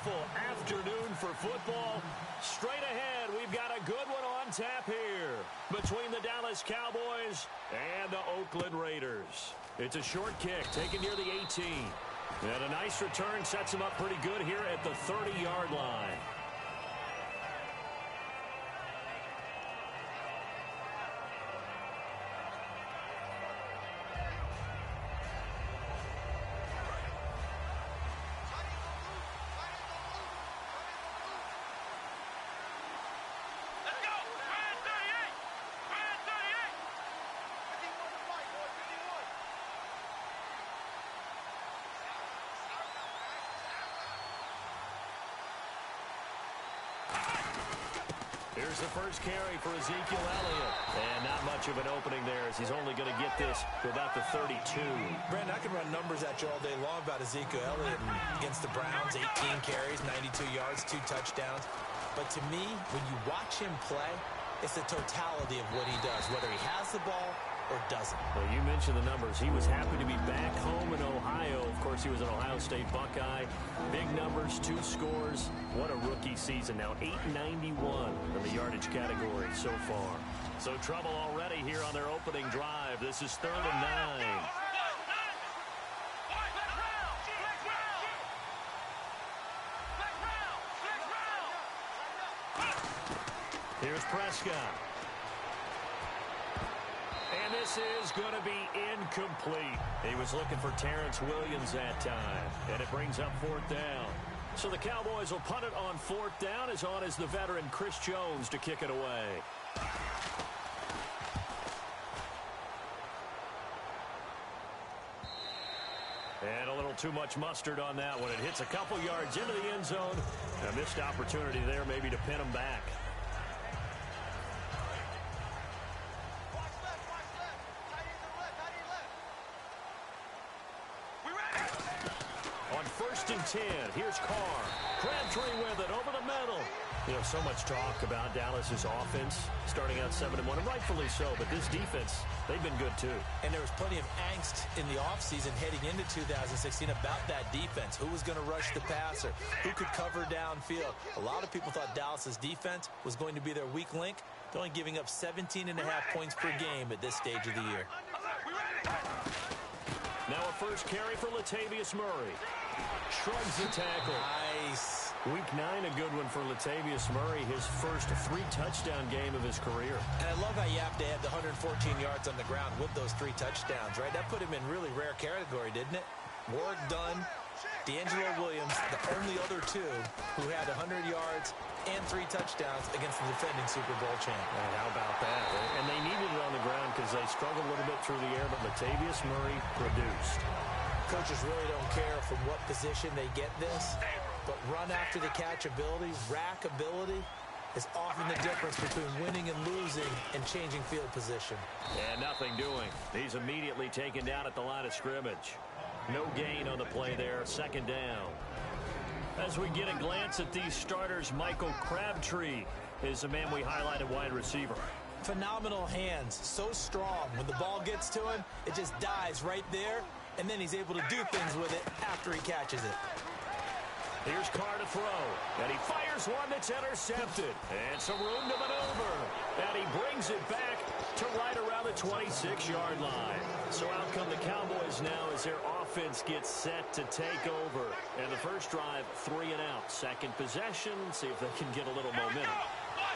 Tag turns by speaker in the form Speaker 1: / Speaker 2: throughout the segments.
Speaker 1: beautiful afternoon for football. Straight ahead, we've got a good one on tap here between the Dallas Cowboys and the Oakland Raiders. It's a short kick taken near the 18. And a nice return sets him up pretty good here at the 30-yard line. Here's the first carry for Ezekiel Elliott. And not much of an opening there as he's only going to get this to about the 32.
Speaker 2: Brandon, I can run numbers at you all day long about Ezekiel Elliott against the Browns. 18 carries, 92 yards, 2 touchdowns. But to me, when you watch him play, it's the totality of what he does, whether he has the ball or doesn't.
Speaker 1: Well, you mentioned the numbers. He was happy to be back home in Ohio. Of course, he was an Ohio State Buckeye. Big numbers, 2 scores. What a rookie season. Now 891 in the yardage category so far. So trouble already here on their opening drive. This is 3rd and 9. Here's Prescott. And this is going to be incomplete. He was looking for Terrence Williams that time. And it brings up 4th down. So the Cowboys will punt it on 4th down. As on is the veteran Chris Jones to kick it away. And a little too much mustard on that one. It hits a couple yards into the end zone. A missed opportunity there maybe to pin him back. On 1st and 10, here's Carr. Crabtree with it over the middle. You know, so much talk about Dallas's offense starting out 7-1, and rightfully so, but this defense, they've been good too.
Speaker 2: And there was plenty of angst in the offseason heading into 2016 about that defense. Who was going to rush the passer? Who could cover downfield? A lot of people thought Dallas's defense was going to be their weak link. They're only giving up 17.5 points per game at this stage of the year.
Speaker 1: Now a first carry for Latavius Murray. Shrugs the tackle.
Speaker 2: Nice.
Speaker 1: Week 9, a good one for Latavius Murray, his first 3-touchdown game of his career.
Speaker 2: And I love how Yapta had the 114 yards on the ground with those 3 touchdowns, right? That put him in really rare category, didn't it? Warwick Dunn, D'Angelo Williams, the only other 2 who had 100 yards and 3 touchdowns against the defending Super Bowl champ.
Speaker 1: And how about that? And they needed it on the ground because they struggled a little bit through the air, but Latavius Murray produced.
Speaker 2: Coaches really don't care from what position they get this, but run after the catch ability, rack ability is often the difference between winning and losing and changing field position.
Speaker 1: And nothing doing. He's immediately taken down at the line of scrimmage. No gain on the play there, 2nd down. As we get a glance at these starters, Michael Crabtree is the man we highlighted, wide receiver.
Speaker 2: Phenomenal hands, so strong. When the ball gets to him, it just dies right there, and then he's able to do things with it after he catches it.
Speaker 1: Here's Carr to throw, and he fires one that's intercepted. And some room to maneuver. And he brings it back to right around the 26-yard line. So out come the Cowboys now as their offense gets set to take over. And the first drive, 3 and out. Second possession, see if they can get a little momentum.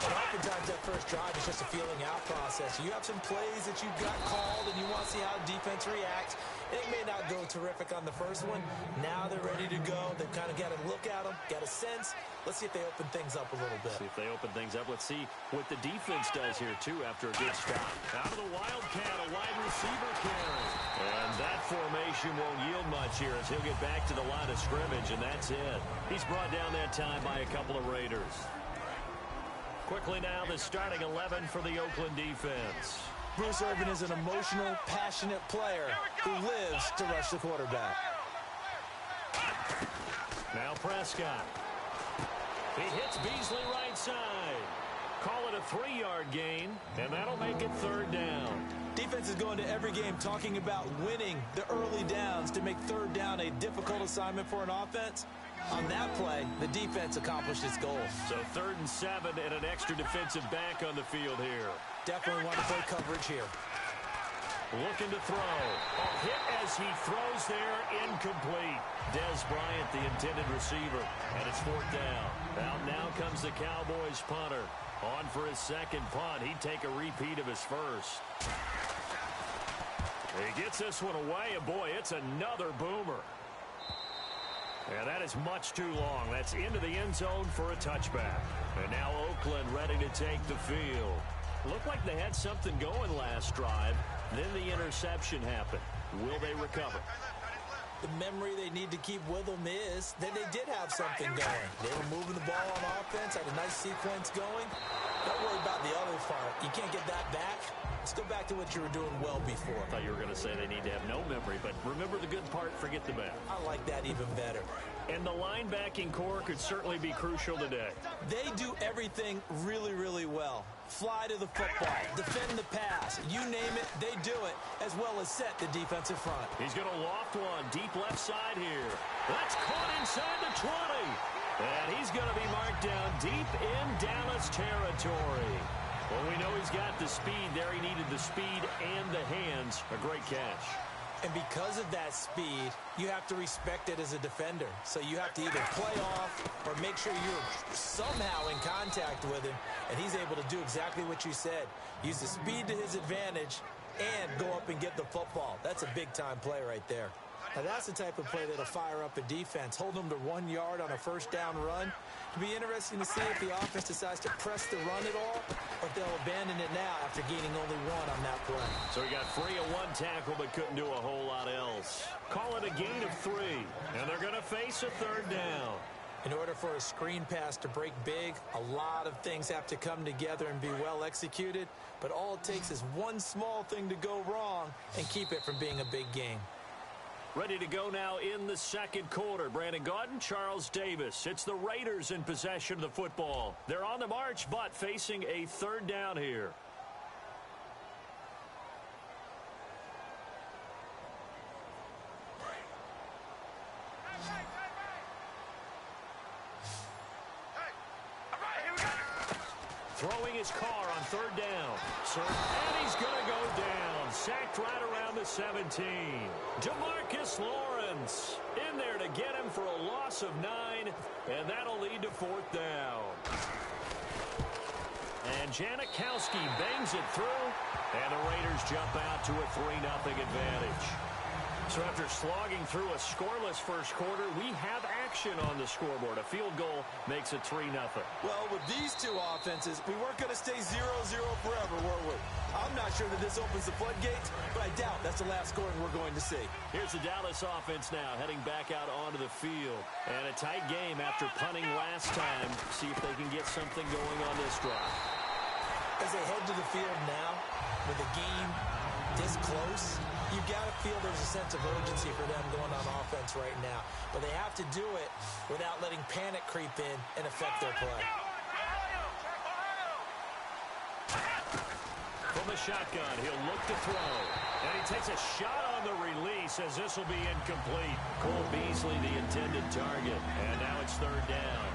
Speaker 2: And oftentimes that first drive is just a feeling out process. You have some plays that you've got called and you want to see how defense reacts. It may not go terrific on the first one. Now they're ready to go. They've kind of got to look at them, got a sense. Let's see if they open things up a little bit.
Speaker 1: See if they open things up. Let's see what the defense does here, too, after a good stop. Out of the Wildcat, a wide receiver carry. And that formation won't yield much here as he'll get back to the line of scrimmage, and that's it. He's brought down that time by a couple of Raiders. Quickly now, the starting 11 for the Oakland defense.
Speaker 2: Bruce Irvin is an emotional, passionate player who lives to rush the quarterback.
Speaker 1: Now Prescott. He hits Beasley right side. Call it a 3-yard gain, and that'll make it 3rd down.
Speaker 2: Defense is going to every game talking about winning the early downs to make 3rd down a difficult assignment for an offense. On that play, the defense accomplished its goal.
Speaker 1: So 3rd and 7 and an extra defensive back on the field here.
Speaker 2: Definitely want to play coverage here.
Speaker 1: Looking to throw. A hit as he throws there, incomplete. Des Bryant, the intended receiver, and it's 4th down. Out now comes the Cowboys punter. On for his second punt. He'd take a repeat of his first. He gets this one away, and boy, it's another boomer. And that is much too long. That's into the end zone for a touchback. And now Oakland ready to take the field. Looked like they had something going last drive. Then the interception happened. Will they recover?
Speaker 2: The memory they need to keep with them is that they did have something going. They were moving the ball on offense, had a nice sequence going. Don't worry about the other part. You can't get that back. Let's go back to what you were doing well before.
Speaker 1: I thought you were going to say they need to have no memory, but remember the good part, forget the bad.
Speaker 2: I like that even better.
Speaker 1: And the linebacking core could certainly be crucial today.
Speaker 2: They do everything really, really well. Fly to the football, defend the pass, you name it, they do it, as well as set the defensive front.
Speaker 1: He's going to loft one deep left side here. That's caught inside the 20. And he's going to be marked down deep in Dallas territory. Well, we know he's got the speed there. He needed the speed and the hands. A great catch.
Speaker 2: And because of that speed, you have to respect it as a defender. So you have to either play off or make sure you're somehow in contact with him. And he's able to do exactly what you said. Use the speed to his advantage and go up and get the football. That's a big-time play right there. Now, that's the type of play that'll fire up a defense. Hold them to 1 yard on a first down run. It'll be interesting to see if the offense decides to press the run at all or if they'll abandon it now after gaining only one on that play.
Speaker 1: So he got free of one tackle but couldn't do a whole lot else. Call it a gain of 3, and they're going to face a 3rd down.
Speaker 2: In order for a screen pass to break big, a lot of things have to come together and be well executed, but all it takes is one small thing to go wrong and keep it from being a big game.
Speaker 1: Ready to go now in the second quarter. Brandon Gaudin, Charles Davis. It's the Raiders in possession of the football. They're on the march, but facing a 3rd down here. Throwing his car on 3rd down. And he's going to go down. Sacked right around the 17. DeMarcus Lawrence in there to get him for a loss of 9. And that'll lead to 4th down. And Janikowski bangs it through. And the Raiders jump out to a 3-0 advantage. So after slogging through a scoreless first quarter, we have action on the scoreboard. A field goal makes it 3-0.
Speaker 2: Well, with these two offenses, we weren't going to stay 0-0 forever, were we? I'm not sure that this opens the floodgates, but I doubt that's the last scoring we're going to see.
Speaker 1: Here's the Dallas offense now, heading back out onto the field. And a tight game after punting last time. See if they can get something going on this drive.
Speaker 2: As they head to the field now, with the game this close, you got to feel there's a sense of urgency for them going on offense right now. But they have to do it without letting panic creep in and affect their play.
Speaker 1: From the shotgun, he'll look to throw. And he takes a shot on the release as this will be incomplete. Cole Beasley, the intended target. And now it's 3rd down.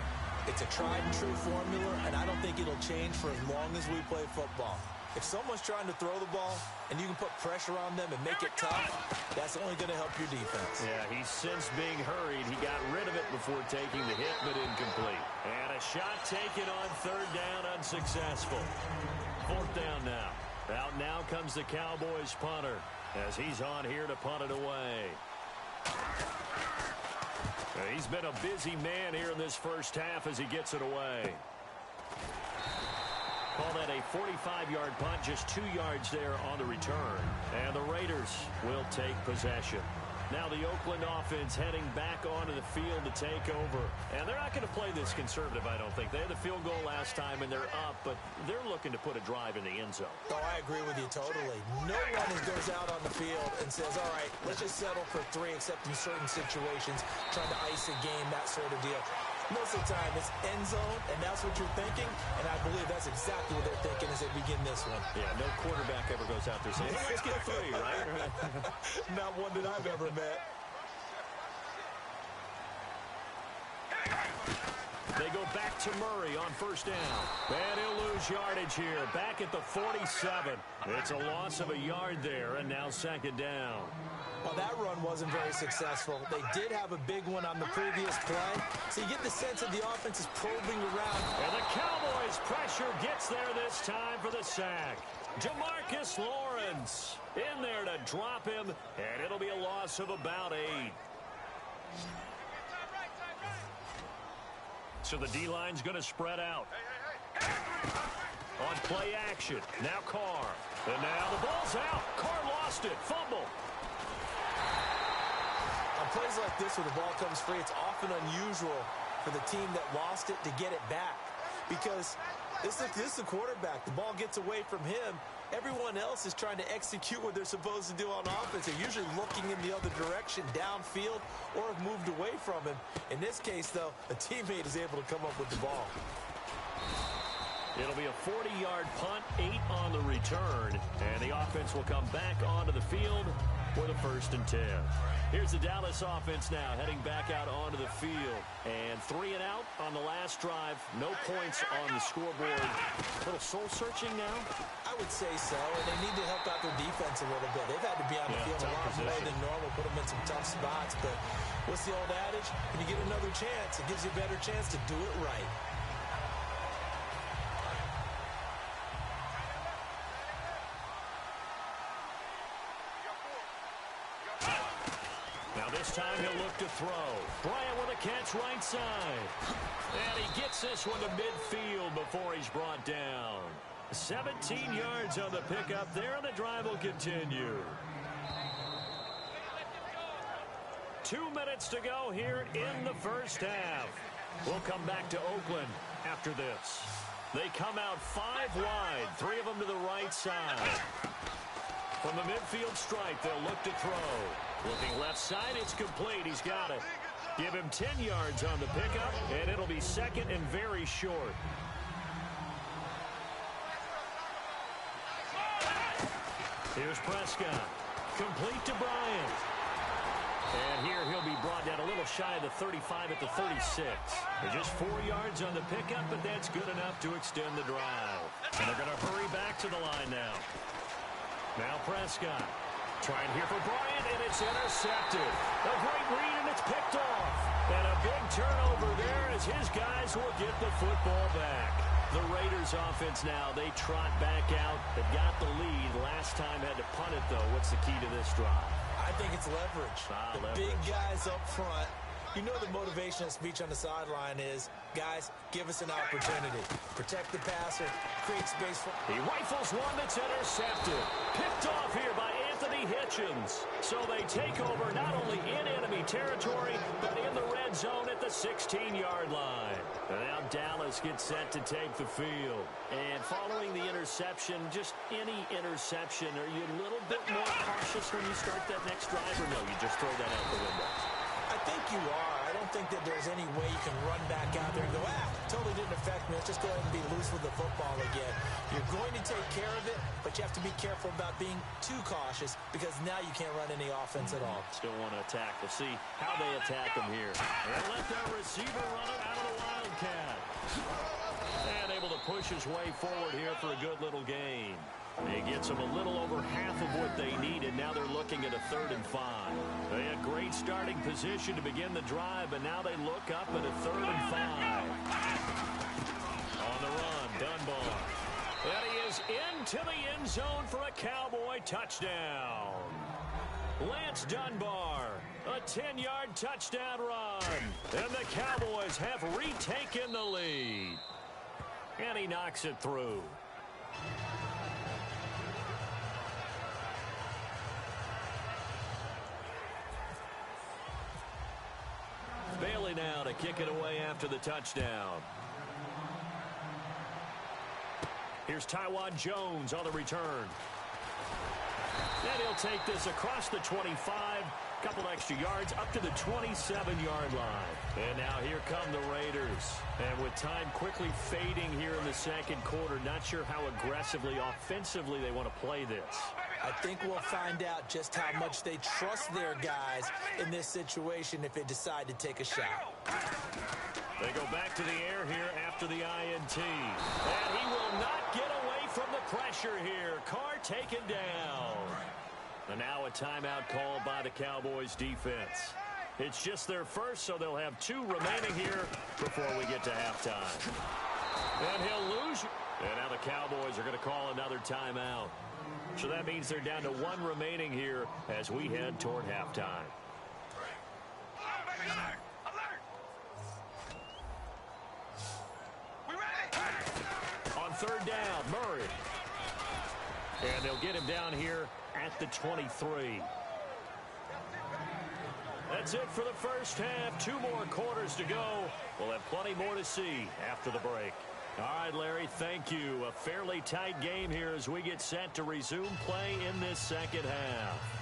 Speaker 2: It's a tried-and-true formula, and I don't think it'll change for as long as we play football. If someone's trying to throw the ball and you can put pressure on them and make it tough, that's only going to help your defense.
Speaker 1: Yeah, he's since being hurried. He got rid of it before taking the hit, but incomplete. And a shot taken on 3rd down, unsuccessful. 4th down now. Out now comes the Cowboys punter as he's on here to punt it away. He's been a busy man here in this first half as he gets it away. Call that a 45-yard punt, just 2 yards there on the return. And the Raiders will take possession. Now the Oakland offense heading back onto the field to take over. And they're not going to play this conservative, I don't think. They had the field goal last time, and they're up, but they're looking to put a drive in the end zone.
Speaker 2: Oh, I agree with you totally. No one goes out on the field and says, all right, let's just settle for 3, except in certain situations, trying to ice a game, that sort of deal. Most of the time, it's end zone, and that's what you're thinking, and I believe that's exactly what they're thinking as they begin this one.
Speaker 1: Yeah, no quarterback ever goes out there saying, hey, let's get 3, right?
Speaker 2: Not one that I've ever met.
Speaker 1: They go back to Murray on first down. And he'll lose yardage here. Back at the 47. It's a loss of a yard there, and now second down.
Speaker 2: Well, that run wasn't very successful. They did have a big one on the previous play. So you get the sense that the offense is probing around.
Speaker 1: And the Cowboys' pressure gets there this time for the sack. Jamarcus Lawrence in there to drop him, and it'll be a loss of about 8. So the D-line's going to spread out. On play action, now Carr. And now the ball's out. Carr lost it. Fumble.
Speaker 2: On plays like this where the ball comes free, it's often unusual for the team that lost it to get it back. Because this is the quarterback. The ball gets away from him. Everyone else is trying to execute what they're supposed to do on offense. They're usually looking in the other direction, downfield, or have moved away from him. In this case, though, a teammate is able to come up with the ball.
Speaker 1: It'll be a 40-yard punt, 8 on the return, and the offense will come back onto the field for the 1st and 10. Here's the Dallas offense now heading back out onto the field. And 3 and out on the last drive. No points on the scoreboard. A little soul-searching now?
Speaker 2: I would say so, and they need to help out their defense a little bit. They've had to be on the field a lot more than normal, put them in some tough spots. But what's the old adage? When you get another chance, it gives you a better chance to do it right.
Speaker 1: This time he'll look to throw. Bryant with a catch right side. And he gets this one to midfield before he's brought down. 17 yards on the pickup there, and the drive will continue. 2 minutes to go here in the first half. We'll come back to Oakland after this. They come out 5 wide, 3 of them to the right side. From the midfield stripe, they'll look to throw. Looking left side, it's complete. He's got it. Give him 10 yards on the pickup, and it'll be second and very short. Here's Prescott. Complete to Bryant. And here he'll be brought down a little shy of the 35 at the 36. They're just 4 yards on the pickup, but that's good enough to extend the drive. And they're going to hurry back to the line now. Now Prescott. Trying here for Bryant, and it's intercepted. A great read, and it's picked off. And a big turnover there as his guys will get the football back. The Raiders offense now, they trot back out. They've got the lead. Last time had to punt it, though. What's the key to this drive?
Speaker 2: I think it's leverage. The big guys up front. You know the motivational speech on the sideline is, guys, give us an opportunity. Protect the passer, create space for...
Speaker 1: He rifles one that's intercepted. Picked off here by Anthony Hitchens. So they take over not only in enemy territory, but in the red zone at the 16-yard line. And now Dallas gets set to take the field. And following the interception, just any interception, are you a little bit more cautious when you start that next drive, or no, you just throw that out the window?
Speaker 2: I think you are. I don't think that there's any way you can run back out there and go, totally didn't affect me. Let's just go ahead and be loose with the football again. You're going to take care of it, but you have to be careful about being too cautious because now you can't run any offense at all.
Speaker 1: Still want to attack. We'll see how they attack him here. And let their receiver run it out of the Wildcat. And able to push his way forward here for a good little gain. He gets them a little over half of what they needed. Now they're looking at a 3rd and 5. They had great starting position to begin the drive, but now they look up at a 3rd and 5. On the run, Dunbar. And he is into the end zone for a Cowboy touchdown. Lance Dunbar, a 10-yard touchdown run. And the Cowboys have retaken the lead. And he knocks it through. Bailey now to kick it away after the touchdown. Here's Taiwan Jones on the return. And he'll take this across the 25, couple extra yards up to the 27-yard line. And now here come the Raiders. And with time quickly fading here in the second quarter, not sure how aggressively, offensively they want to play this.
Speaker 2: I think we'll find out just how much they trust their guys in this situation if they decide to take a shot.
Speaker 1: They go back to the air here after the INT. And he will not get away from the pressure here. Carr taken down. And now a timeout called by the Cowboys defense. It's just their first, so they'll have 2 remaining here before we get to halftime. And he'll lose. And now the Cowboys are going to call another timeout. So that means they're down to 1 remaining here as we head toward halftime. On third down, Murray. And they'll get him down here at the 23. That's it for the first half. 2 more quarters to go. We'll have plenty more to see after the break. All right, Larry, thank you. A fairly tight game here as we get set to resume play in this second half.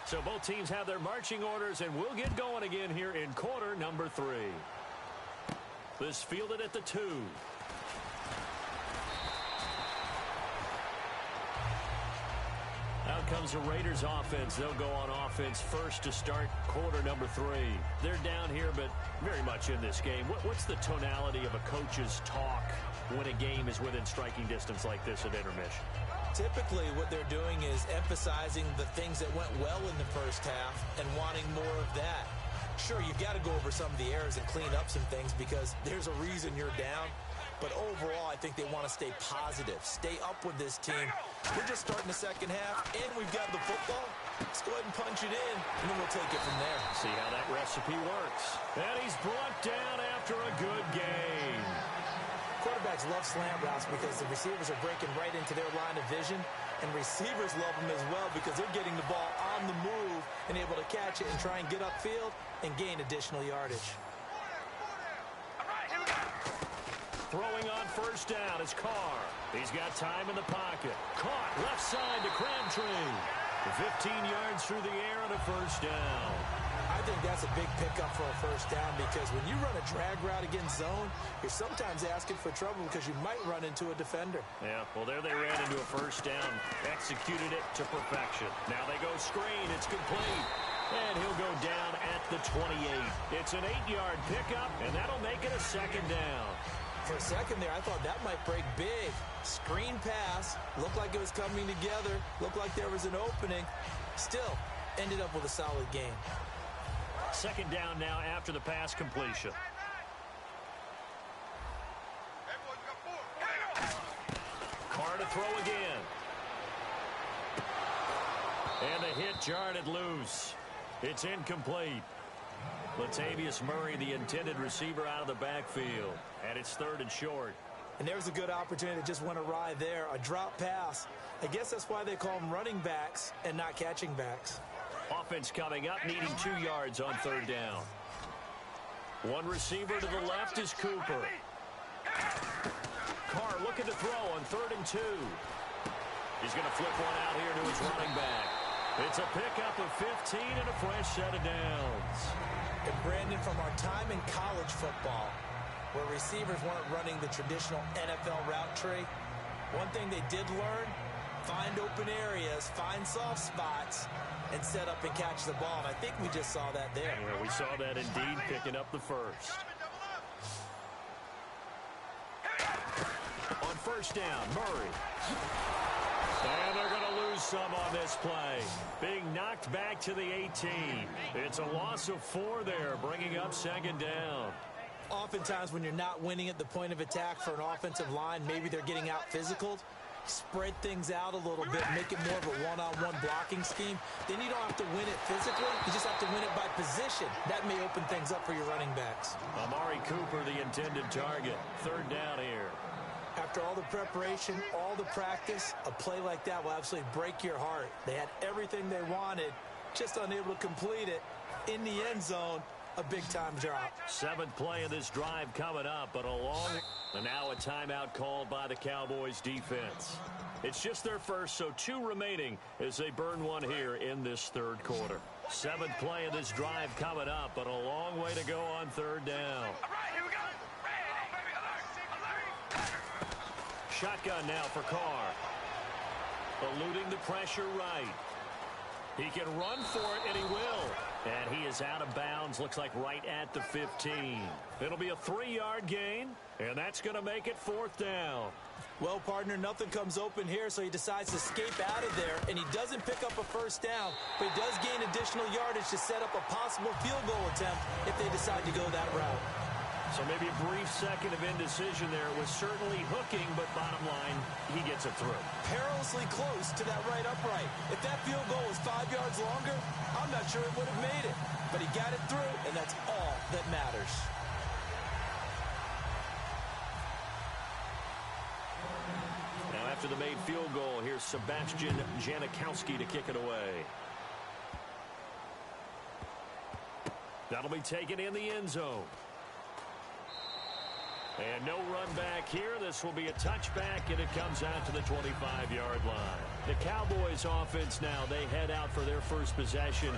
Speaker 1: So both teams have their marching orders, and we'll get going again here in quarter number 3. This fielded at the 2. Out comes the Raiders offense. They'll go on offense first to start quarter number 3. They're down here, but very much in this game. What's the tonality of a coach's talk when a game is within striking distance like this at intermission?
Speaker 2: Typically, what they're doing is emphasizing the things that went well in the first half and wanting more of that. Sure, you've got to go over some of the errors and clean up some things because there's a reason you're down. But overall, I think they want to stay positive, stay up with this team. We're just starting the second half, and we've got the football. Let's go ahead and punch it in, and then we'll take it from there.
Speaker 1: See how that recipe works. And he's brought down after a good game.
Speaker 2: Quarterbacks love slant routes because the receivers are breaking right into their line of vision, and receivers love them as well because they're getting the ball on the move and able to catch it and try and get upfield and gain additional yardage.
Speaker 1: Throwing on first down is Carr. He's got time in the pocket. Caught left side to Crabtree. 15 yards through the air and a first down.
Speaker 2: I think that's a big pickup for a first down because when you run a drag route against zone, you're sometimes asking for trouble because you might run into a defender.
Speaker 1: Yeah, well, there they ran into a first down. Executed it to perfection. Now they go screen. It's complete. And he'll go down at the 28. It's an 8-yard pickup, and that'll make it a second down.
Speaker 2: For a second there, I thought that might break big. Screen pass. Looked like it was coming together. Looked like there was an opening. Still, ended up with a solid game.
Speaker 1: Second down now after the pass completion. Carr to throw again. And a hit jarred loose. It's incomplete. Latavius Murray, the intended receiver, out of the backfield. And it's third and short.
Speaker 2: And there's a good opportunity that just went awry there. A drop pass. I guess that's why they call them running backs and not catching backs.
Speaker 1: Offense coming up, needing 2 yards on third down. One receiver to the left is Cooper. Carr looking to throw on 3rd and 2. He's going to flip one out here to his running back. It's a pickup of 15 and a fresh set of downs.
Speaker 2: And Brandon, from our time in college football, where receivers weren't running the traditional NFL route tree, one thing they did learn, find open areas, find soft spots, and set up and catch the ball. And I think we just saw that there.
Speaker 1: Yeah, we saw that indeed, picking up the first. On first down, Murray. And they're going to lose some on this play. Being knocked back to the 18. It's a loss of 4 there, bringing up second down.
Speaker 2: Oftentimes when you're not winning at the point of attack for an offensive line, maybe they're getting out physical. Spread things out a little bit, make it more of a one-on-one blocking scheme. Then you don't have to win it physically. You just have to win it by position. That may open things up for your running backs.
Speaker 1: Amari Cooper, the intended target. Third down here.
Speaker 2: After After all the preparation, all the practice, a play like that will absolutely break your heart. They had everything they wanted, just unable to complete it. In the end zone, a big-time drop.
Speaker 1: Seventh play of this drive coming up, but and now a timeout called by the Cowboys defense. It's just their first, so 2 remaining as they burn one here in this third quarter. Seventh play of this drive coming up, but a long way to go on third down.
Speaker 3: All right, here we go.
Speaker 1: Shotgun now for Carr. Eluding the pressure right. He can run for it, and he will. And he is out of bounds, looks like right at the 15. It'll be a 3-yard gain, and that's going to make it fourth down.
Speaker 2: Well, partner, nothing comes open here, so he decides to escape out of there, and he doesn't pick up a first down, but he does gain additional yardage to set up a possible field goal attempt if they decide to go that route.
Speaker 1: So maybe a brief second of indecision there. It was certainly hooking, but bottom line, he gets it through.
Speaker 2: Perilously close to that right upright. If that field goal was 5 yards longer, I'm not sure it would have made it. But he got it through, and that's all that matters.
Speaker 1: Now after the made field goal, here's Sebastian Janikowski to kick it away. That'll be taken in the end zone. And no run back here. This will be a touchback, and it comes out to the 25-yard line. The Cowboys offense now, they head out for their first possession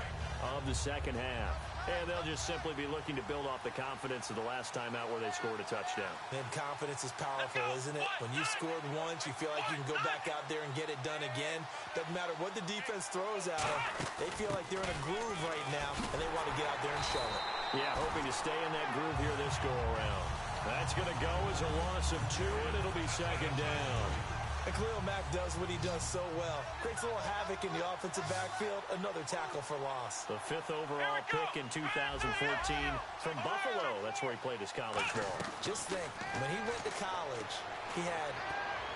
Speaker 1: of the second half. And they'll just simply be looking to build off the confidence of the last time out where they scored a touchdown.
Speaker 2: And confidence is powerful, isn't it? When you've scored once, you feel like you can go back out there and get it done again. Doesn't matter what the defense throws at them. They feel like they're in a groove right now, and they want to get out there and show it.
Speaker 1: Yeah, hoping to stay in that groove here this go-around. That's going to go as a loss of 2, and it'll be second down.
Speaker 2: And Khalil Mack does what he does so well. Creates a little havoc in the offensive backfield. Another tackle for loss.
Speaker 1: The 5th overall pick in 2014 from Buffalo. That's where he played his college ball.
Speaker 2: Just think, when he went to college, he had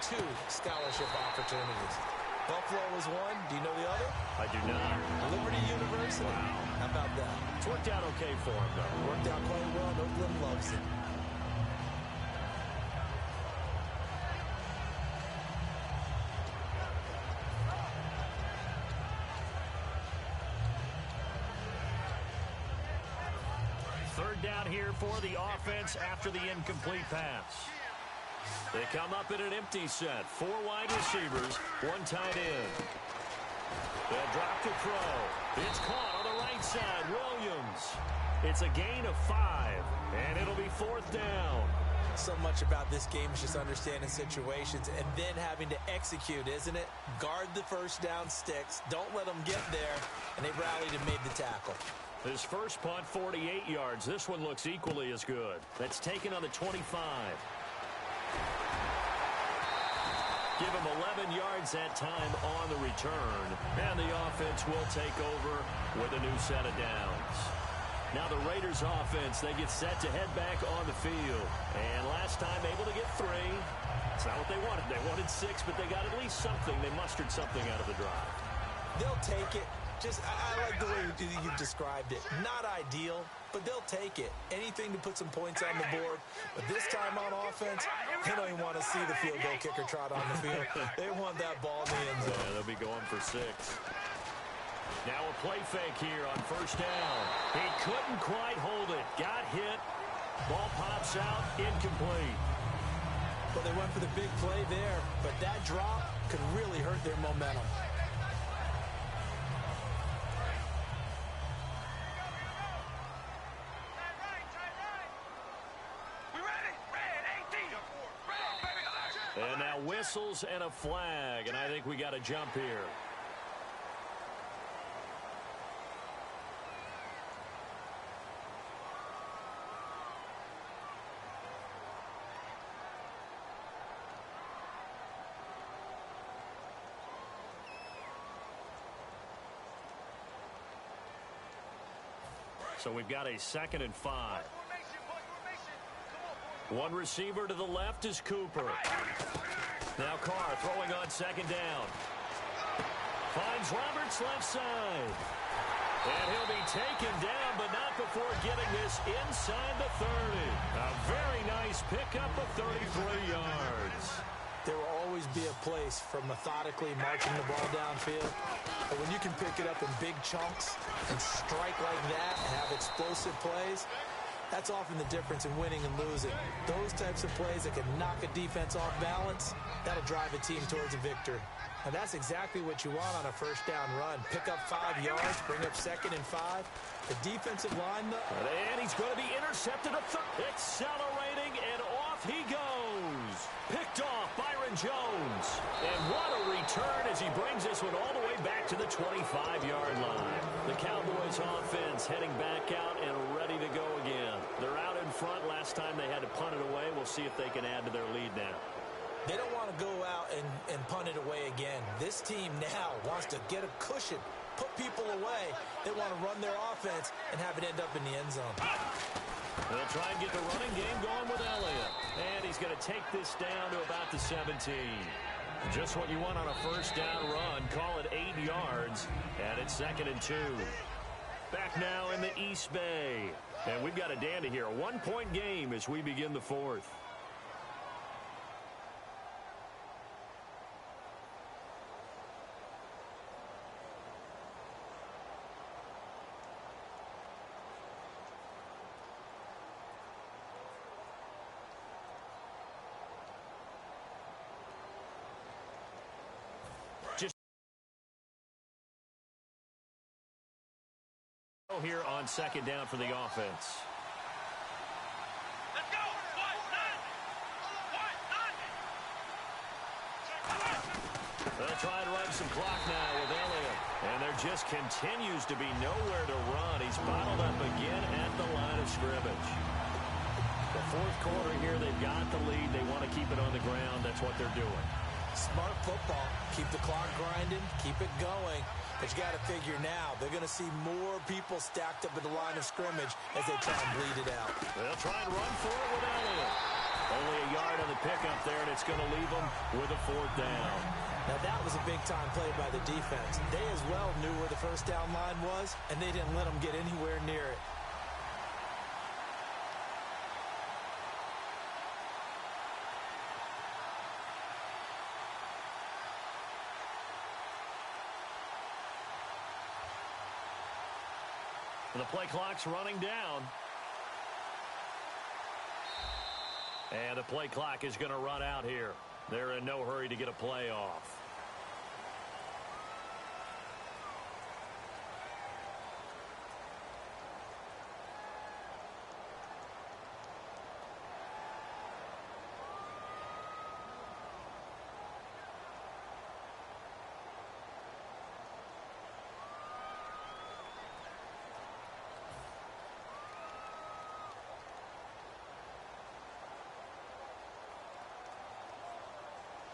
Speaker 2: 2 scholarship opportunities. Buffalo was one. Do you know the other?
Speaker 1: I do not.
Speaker 2: Liberty University. Wow. How about that?
Speaker 1: It's worked out okay for him, though.
Speaker 2: Worked out quite well. Oakland loves it.
Speaker 1: Third down here for the offense after the incomplete pass. They come up in an empty set. 4 wide receivers, 1 tight end. They'll drop to throw. It's caught on the right side. Williams. It's a gain of 5, and it'll be fourth down.
Speaker 2: So much about this game is just understanding situations and then having to execute, isn't it? Guard the first down sticks. Don't let them get there. And they rallied and made the tackle.
Speaker 1: His first punt, 48 yards. This one looks equally as good. That's taken on the 25. Give him 11 yards that time on the return. And the offense will take over with a new set of downs. Now the Raiders offense, they get set to head back on the field. And last time able to get 3. It's not what they wanted. They wanted 6, but they got at least something. They mustered something out of the drive.
Speaker 2: They'll take it. I like the way you described it. Not ideal, but they'll take it. Anything to put some points on the board. But this time on offense, they don't even want to see the field goal kicker trot on the field. They want that ball in the end zone.
Speaker 1: Yeah, they'll be going for 6. Now a play fake here on first down. He couldn't quite hold it. Got hit. Ball pops out. Incomplete.
Speaker 2: Well, they went for the big play there, but that drop could really hurt their momentum.
Speaker 1: And now whistles and a flag, and I think we got a jump here. So we've got a 2nd and 5. One receiver to the left is Cooper. Now Carr throwing on 2nd down. Finds Roberts left side. And he'll be taken down, but not before getting this inside the 30. A very nice pickup of 33 yards.
Speaker 2: There will always be a place for methodically marching the ball downfield. But when you can pick it up in big chunks and strike like that and have explosive plays, that's often the difference in winning and losing. Those types of plays that can knock a defense off balance, that'll drive a team towards a victory. And that's exactly what you want on a first down run. Pick up 5 yards, bring up 2nd and 5. The defensive line,
Speaker 1: and he's going to be intercepted. Accelerating, and off he goes. Picked off Byron Jones. And what a return as he brings this one all the way back to the 25-yard line. The Cowboys offense heading back out and ready to go again. They're out in front. Last time they had to punt it away. We'll see if they can add to their lead now.
Speaker 2: They don't want to go out and punt it away again. This team now wants to get a cushion, put people away. They want to run their offense and have it end up in the end zone.
Speaker 1: They'll try and get the running game going with Elliott. And he's going to take this down to about the 17. Just what you want on a first down run. Call it 8 yards. And it's 2nd and 2. Back now in the East Bay. And we've got a dandy here. A 1-point game as we begin the 4th. Here on 2nd down for the offense.
Speaker 3: Let's go.
Speaker 1: They'll try and run some clock now with Elliott. And there just continues to be nowhere to run. He's bottled up again at the line of scrimmage. The 4th quarter here, they've got the lead. They want to keep it on the ground. That's what they're doing.
Speaker 2: Smart football. Keep the clock grinding. Keep it going. But you got to figure now, they're going to see more people stacked up at the line of scrimmage as they try and bleed it out.
Speaker 1: They'll try and run for it with Elliott. Only a yard on the pickup there, and it's going to leave them with a 4th down.
Speaker 2: Now, that was a big-time play by the defense. They as well knew where the first down line was, and they didn't let them get anywhere near it.
Speaker 1: The play clock's running down. And the play clock is going to run out here. They're in no hurry to get a play off.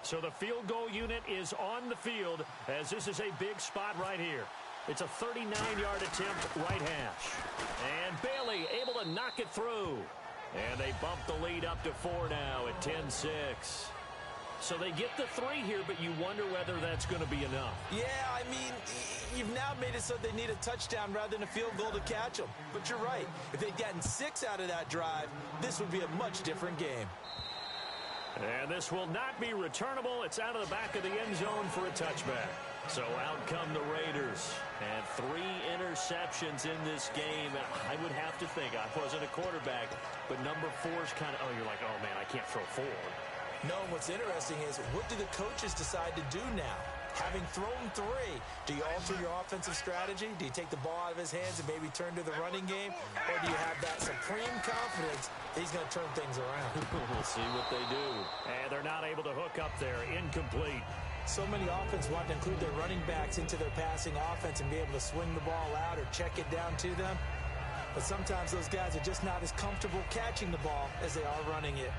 Speaker 1: So the field goal unit is on the field as this is a big spot right here. It's a 39-yard attempt right hash. And Bailey able to knock it through. And they bump the lead up to 4 now at 10-6. So they get the 3 here, but you wonder whether that's going to be enough.
Speaker 2: Yeah, I mean, you've now made it so they need a touchdown rather than a field goal to catch them. But you're right. If they'd gotten 6 out of that drive, this would be a much different game.
Speaker 1: And this will not be returnable. It's out of the back of the end zone for a touchback. So out come the Raiders. And 3 interceptions in this game. And I would have to think, I wasn't a quarterback, but number 4's kind of, oh, you're like, oh, man, I can't throw 4.
Speaker 2: No, what's interesting is, what do the coaches decide to do now? Having thrown 3, do you alter your offensive strategy? Do you take the ball out of his hands and maybe turn to the running game? Or do you have that supreme confidence that he's going to turn things around?
Speaker 1: We'll see what they do. And they're not able to hook up there. Incomplete.
Speaker 2: So many offenses want to include their running backs into their passing offense and be able to swing the ball out or check it down to them. But sometimes those guys are just not as comfortable catching the ball as they are running it.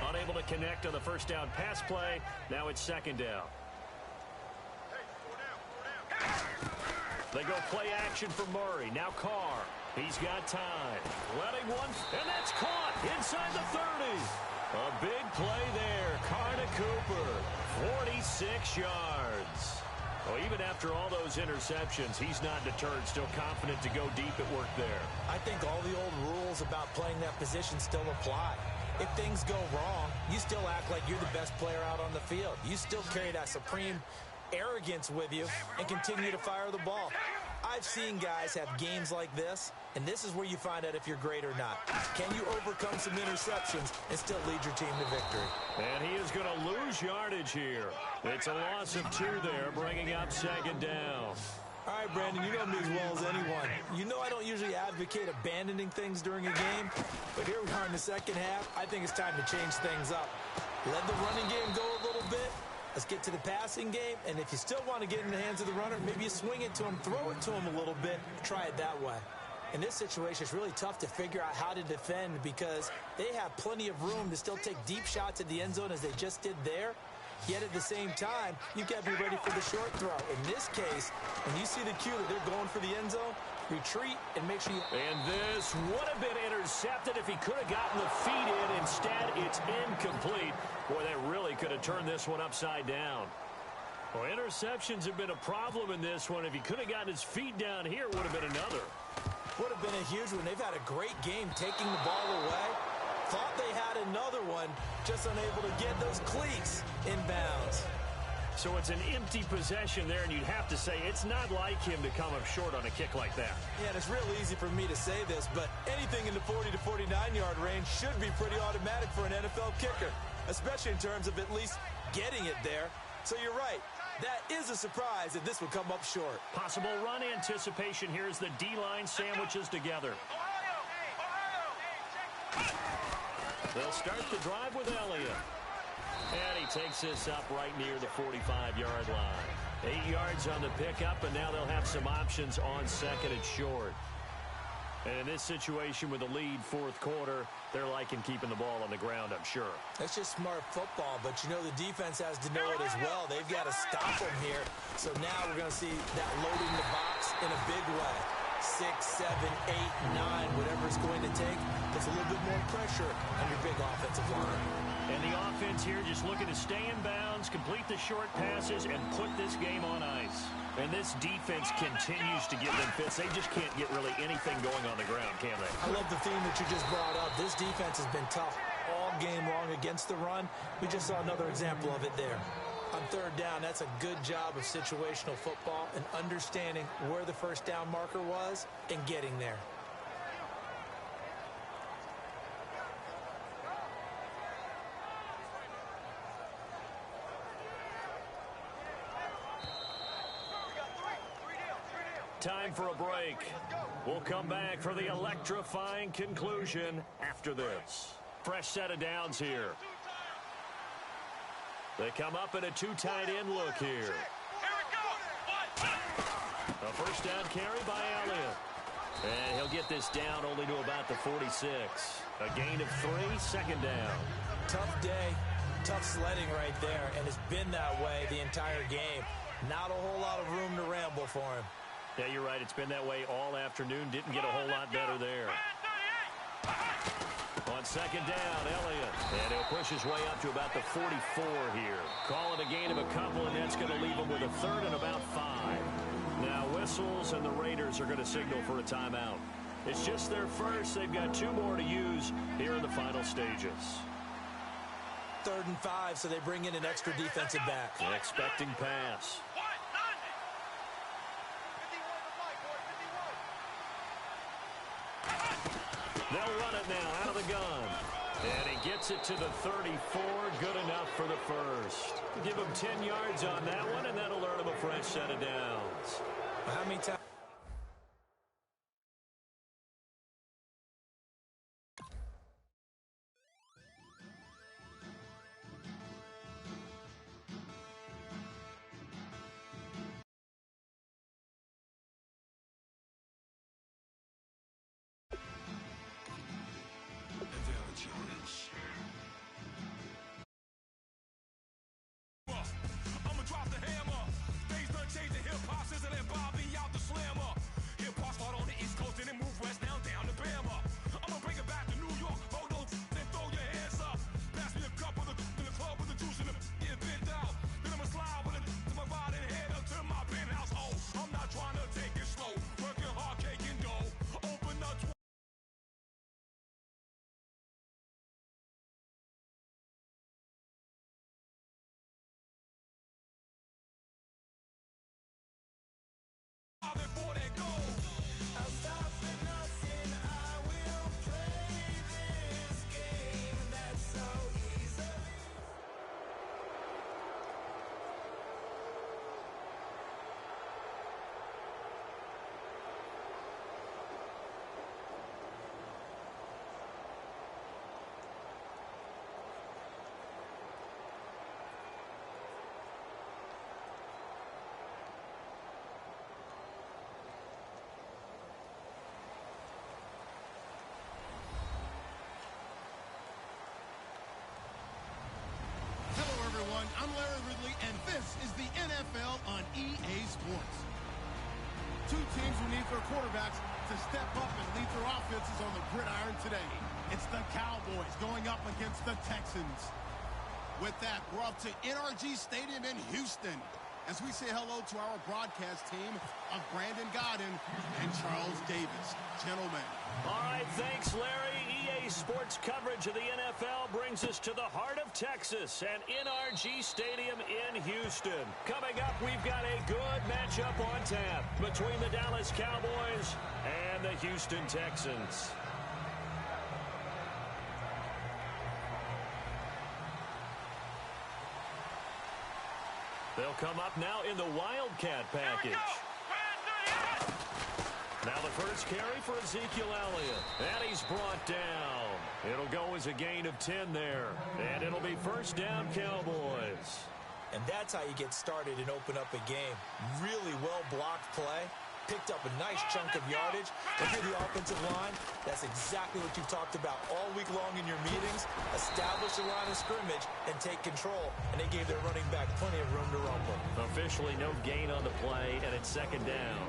Speaker 1: Unable to connect on the first down pass play. Now it's 2nd down. They go play action for Murray. Now Carr. He's got time. Letting one. And that's caught inside the 30. A big play there. Carr to Cooper. 46 yards. Well, even after all those interceptions, he's not deterred, still confident to go deep at work there.
Speaker 2: I think all the old rules about playing that position still apply. If things go wrong, you still act like you're the best player out on the field. You still carry that supreme arrogance with you and continue to fire the ball. I've seen guys have games like this, and this is where you find out if you're great or not. Can you overcome some interceptions and still lead your team to victory?
Speaker 1: And he is going to lose yardage here. It's a loss of 2 there, bringing up second down.
Speaker 2: All right, Brandon, you know me as well as anyone. You know I don't usually advocate abandoning things during a game, but here we are in the second half. I think it's time to change things up. Let the running game go a little bit. Let's get to the passing game, and if you still want to get in the hands of the runner, maybe you swing it to him, throw it to him a little bit, try it that way. In this situation, it's really tough to figure out how to defend because they have plenty of room to still take deep shots at the end zone as they just did there. Yet at the same time, you've got to be ready for the short throw. In this case, when you see the cue that they're going for the end zone, retreat and make sure you...
Speaker 1: And this would have been intercepted if he could have gotten the feet in. Instead, it's incomplete. Boy, they really could have turned this one upside down. Well, interceptions have been a problem in this one. If he could have gotten his feet down here, it would have been another.
Speaker 2: Would have been a huge one. They've had a great game taking the ball away. Thought they had another one, just unable to get those cleats inbounds.
Speaker 1: So it's an empty possession there, and you'd have to say it's not like him to come up short on a kick like that.
Speaker 2: Yeah, and it's real easy for me to say this, but anything in the 40 to 49-yard range should be pretty automatic for an NFL kicker, especially in terms of at least getting it there. So you're right. That is a surprise if this would come up short.
Speaker 1: Possible run anticipation here as the D-line sandwiches together. They'll start the drive with Elliott. And he takes this up right near the 45-yard line. 8 yards on the pickup, and now they'll have some options on second and short. And in this situation with the lead fourth quarter, they're liking keeping the ball on the ground, I'm sure.
Speaker 2: That's just smart football, but you know the defense has to know it as well. They've got to stop them here. So now we're going to see that loading the box in a big way. 6, 7, 8, 9, whatever it's going to take. Puts a little bit more pressure on your big offensive line.
Speaker 1: And the offense here just looking to stay in bounds, complete the short passes, and put this game on ice. And this defense continues to give them fits. They just can't get really anything going on the ground, can they?
Speaker 2: I love the theme that you just brought up. This defense has been tough all game long against the run. We just saw another example of it there. On third down, that's a good job of situational football and understanding where the first down marker was and getting there.
Speaker 1: Time for a break. We'll come back for the electrifying conclusion after this. Fresh set of downs here. They come up in a two tight end look here. A first down carry by Elliott. And he'll get this down only to about the 46. A gain of 3, second down.
Speaker 2: Tough day, tough sledding right there, and it's been that way the entire game. Not a whole lot of room to ramble for him.
Speaker 1: Yeah, you're right. It's been that way all afternoon. Didn't get a whole lot better there. On second down, Elliott. And he'll push his way up to about the 44 here. Call it a gain of a couple, and that's going to leave him with a third and about 5. Now whistles, and the Raiders are going to signal for a timeout. It's just their first. They've got 2 more to use here in the final stages.
Speaker 2: 3rd and 5, so they bring in an extra defensive back.
Speaker 1: Expecting pass. They'll run it now out of the gun. And he gets it to the 34. Good enough for the first. Give him 10 yards on that one, and that'll earn him a fresh set of downs.
Speaker 2: How many times?
Speaker 4: I'm Larry Ridley, and this is the NFL on EA Sports. Two teams who need their quarterbacks to step up and lead their offenses on the gridiron today. It's the Cowboys going up against the Texans. With that, we're off to NRG Stadium in Houston as we say hello to our broadcast team of Brandon Godden and Charles Davis. Gentlemen.
Speaker 1: All right, thanks, Larry. EA Sports coverage of the NFL brings us to the heart of Texas and NRG Stadium in Houston. Coming up, we've got a good matchup on tap between the Dallas Cowboys and the Houston Texans. They'll come up now in the Wildcat package. Now the first carry for Ezekiel Elliott. And he's brought down. It'll go as a gain of 10 there. And it'll be first down, Cowboys.
Speaker 2: And that's how you get started and open up a game. Really well-blocked play. Picked up a nice chunk of yardage. If you're the offensive line, that's exactly what you've talked about all week long in your meetings. Establish a line of scrimmage and take control. And they gave their running back plenty of room to rumble.
Speaker 1: Officially no gain on the play, and it's second down.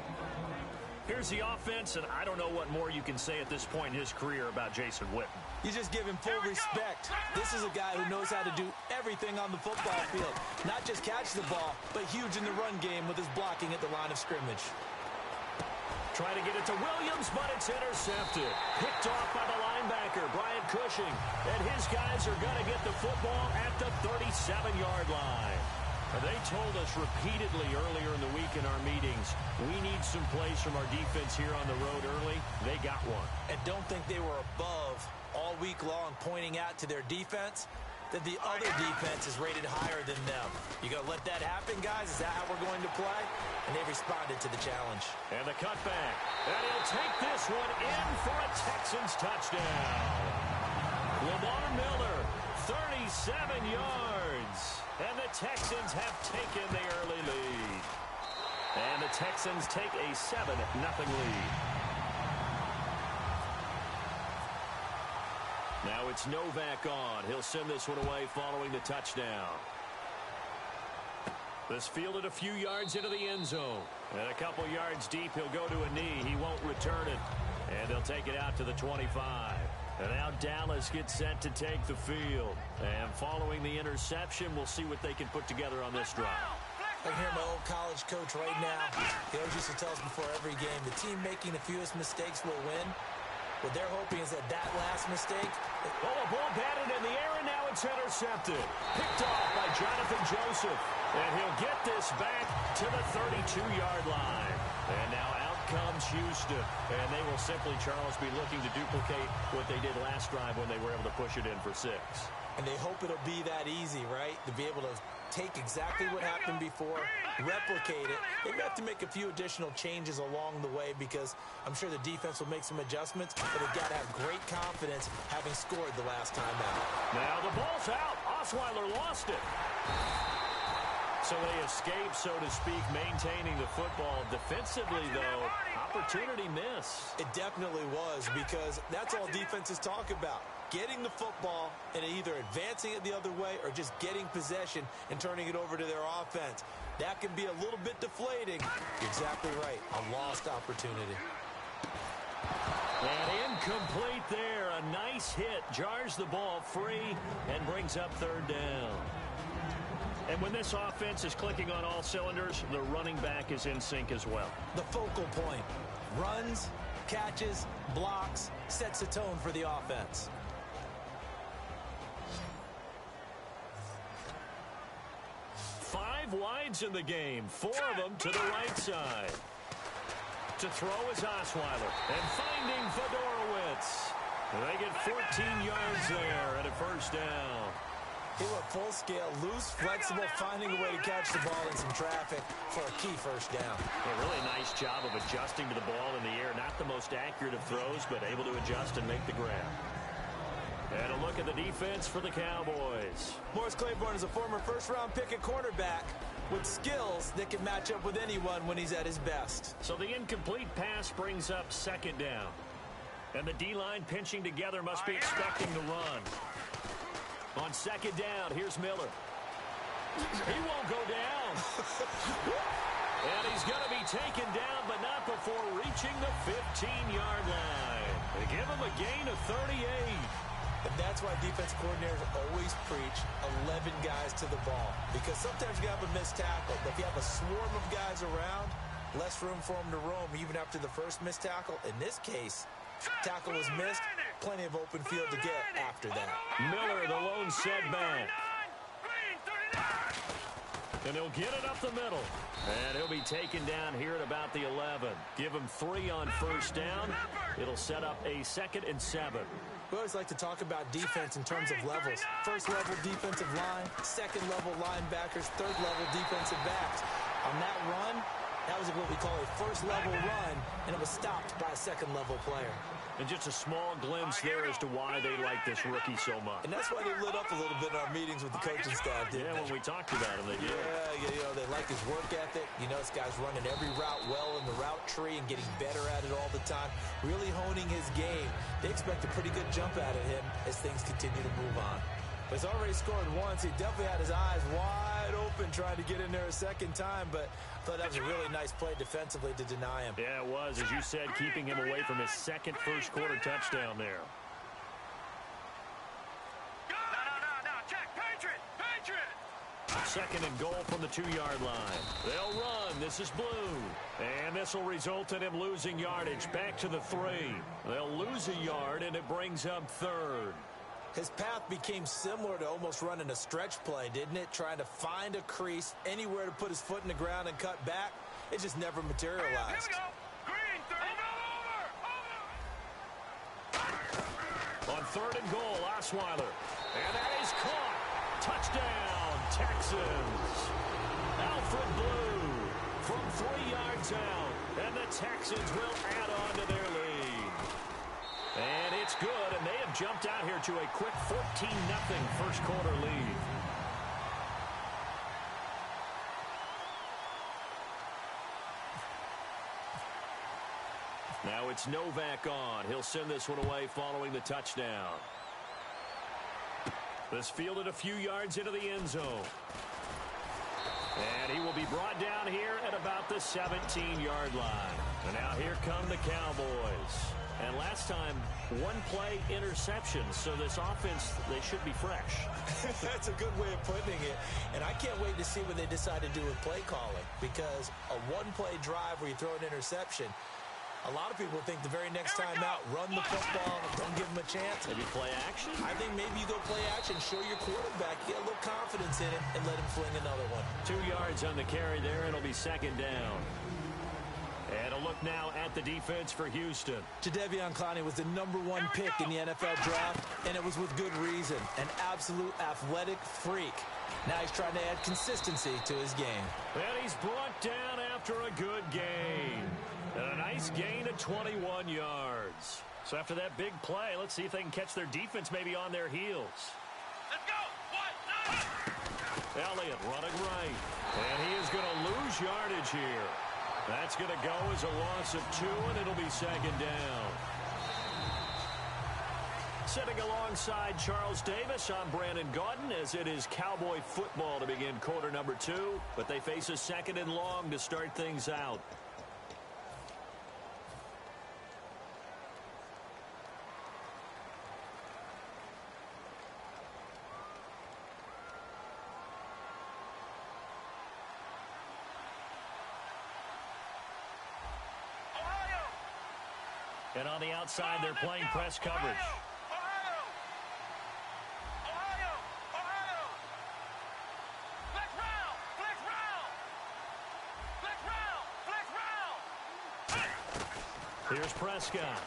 Speaker 1: Here's the offense, and I don't know what more you can say at this point in his career about Jason Witten.
Speaker 2: You just give him full respect. This is a guy who knows how to do everything on the football field. Not just catch the ball, but huge in the run game with his blocking at the line of scrimmage.
Speaker 1: Trying to get it to Williams, but it's intercepted. Picked off by the linebacker, Brian Cushing. And his guys are going to get the football at the 37-yard line. They told us repeatedly earlier in the week in our meetings, we need some plays from our defense here on the road early. They got one.
Speaker 2: And don't think they were above all week long pointing out to their defense that the other defense is rated higher than them. You going to let that happen, guys? Is that how we're going to play? And they responded to the challenge.
Speaker 1: And the cutback. And he'll take this one in for a Texans touchdown. Lamar Miller, 37 yards. And the Texans have taken the early lead. And the Texans take a 7-0 lead. Now it's Novak on. He'll send this one away following the touchdown. This fielded a few yards into the end zone. And a couple yards deep, he'll go to a knee. He won't return it. And they'll take it out to the 25. And now Dallas gets set to take the field. And following the interception, we'll see what they can put together on this drive.
Speaker 2: I can hear my old college coach right now. He always used to tell us before every game, the team making the fewest mistakes will win. What they're hoping is that last mistake...
Speaker 1: Oh, a ball batted in the air, and now it's intercepted. Picked off by Jonathan Joseph. And he'll get this back to the 32-yard line. And now out comes Houston. And they will simply, Charles, be looking to duplicate what they did last drive when they were able to push it in for 6.
Speaker 2: And they hope it'll be that easy, right? To be able to take exactly what happened before, replicate it. They may have to make a few additional changes along the way because I'm sure the defense will make some adjustments, but they've got to have great confidence having scored the last time out.
Speaker 1: Now the ball's out. Osweiler lost it. So they escape, so to speak, maintaining the football. Defensively, though, opportunity miss.
Speaker 2: It definitely was because that's all defenses talk about. Getting the football and either advancing it the other way or just getting possession and turning it over to their offense. That can be a little bit deflating. You're exactly right. A lost opportunity.
Speaker 1: And incomplete there. A nice hit. Jars the ball free and brings up third down. And when this offense is clicking on all cylinders, the running back is in sync as well.
Speaker 2: The focal point. Runs, catches, blocks, sets the tone for the offense.
Speaker 1: Five wides in the game, 4 of them to the right side. To throw is Osweiler, and finding Fedorowicz. They get 14 yards there and a first down.
Speaker 2: He went full scale, loose, flexible, finding a way to catch the ball in some traffic for a key first down.
Speaker 1: A really nice job of adjusting to the ball in the air. Not the most accurate of throws, but able to adjust and make the grab. And a look at the defense for the Cowboys.
Speaker 2: Morris Claiborne is a former first-round pick at cornerback with skills that can match up with anyone when he's at his best.
Speaker 1: So the incomplete pass brings up second down. And the D-line pinching together must be expecting the run. On second down, here's Miller. He won't go down. And he's going to be taken down, but not before reaching the 15-yard line. They give him a gain of 38.
Speaker 2: And that's why defense coordinators always preach 11 guys to the ball. Because sometimes you have a missed tackle, but if you have a swarm of guys around, less room for them to roam even after the first missed tackle. In this case, tackle was missed, plenty of open field to get after that.
Speaker 1: Miller, the lone setback. And he'll get it up the middle. And he'll be taken down here at about the 11. Give him 3 on first down. It'll set up a 2nd and 7.
Speaker 2: We always like to talk about defense in terms of levels. First level defensive line, second level linebackers, third level defensive backs. On that run, that was what we call a first level run, and it was stopped by a second level player.
Speaker 1: And just a small glimpse there as to why they like this rookie so much.
Speaker 2: And that's why they lit up a little bit in our meetings with the coaching staff, didn't they?
Speaker 1: When we talked about him, they did.
Speaker 2: Yeah, you know, they like his work ethic. You know, this guy's running every route well in the route tree and getting better at it all the time, really honing his game. They expect a pretty good jump out of him as things continue to move on. But he's already scored once. He definitely had his eyes wide open trying to get in there a second time, but I thought that was a really nice play defensively to deny him.
Speaker 1: Yeah, it was. As you said, keeping him away from his second first-quarter touchdown there.
Speaker 3: No, check, Patriot!
Speaker 1: 2nd and goal from the 2-yard line. They'll run. This is blue. And this will result in him losing yardage. Back to the 3. They'll lose a yard, and it brings up 3rd.
Speaker 2: His path became similar to almost running a stretch play, didn't it? Trying to find a crease, anywhere to put his foot in the ground and cut back. It just never materialized.
Speaker 3: Here we go. Green, 30.
Speaker 1: On 3rd and goal, Osweiler. And that is caught. Touchdown, Texans. Alfred Blue from 3 yards out. And the Texans will add on to their lead. And it's good, and they have jumped out here to a quick 14-0 first-quarter lead. Now it's Novak on. He'll send this one away following the touchdown. This fielded a few yards into the end zone. And he will be brought down here at about the 17-yard line. And now here come the Cowboys. And last time, 1-play interception. So this offense, they should be fresh.
Speaker 2: That's a good way of putting it. And I can't wait to see what they decide to do with play calling. Because a 1-play drive where you throw an interception, a lot of people think the very next time out, run the football, don't give them a chance.
Speaker 1: Maybe play action?
Speaker 2: I think maybe you go play action, show your quarterback, get a little confidence in it, and let him fling another one.
Speaker 1: 2 yards on the carry there, and it'll be 2nd down. And a look now at the defense for Houston.
Speaker 2: Jadeveon Clowney was the #1 pick in the NFL draft, and it was with good reason. An absolute athletic freak. Now he's trying to add consistency to his game.
Speaker 1: And he's brought down after a good gain. And a nice gain of 21 yards. So after that big play, let's see if they can catch their defense maybe on their heels.
Speaker 3: Let's go.
Speaker 1: Elliott running right. And he is going to lose yardage here. That's going to go as a loss of 2, and it'll be 2nd down. Sitting alongside Charles Davis, I'm Brandon Gaudin, as it is Cowboy football to begin quarter number 2. But they face a 2nd and long to start things out. And on the outside, they're playing press coverage.
Speaker 3: Ohio! Flex round!
Speaker 1: Here's Prescott.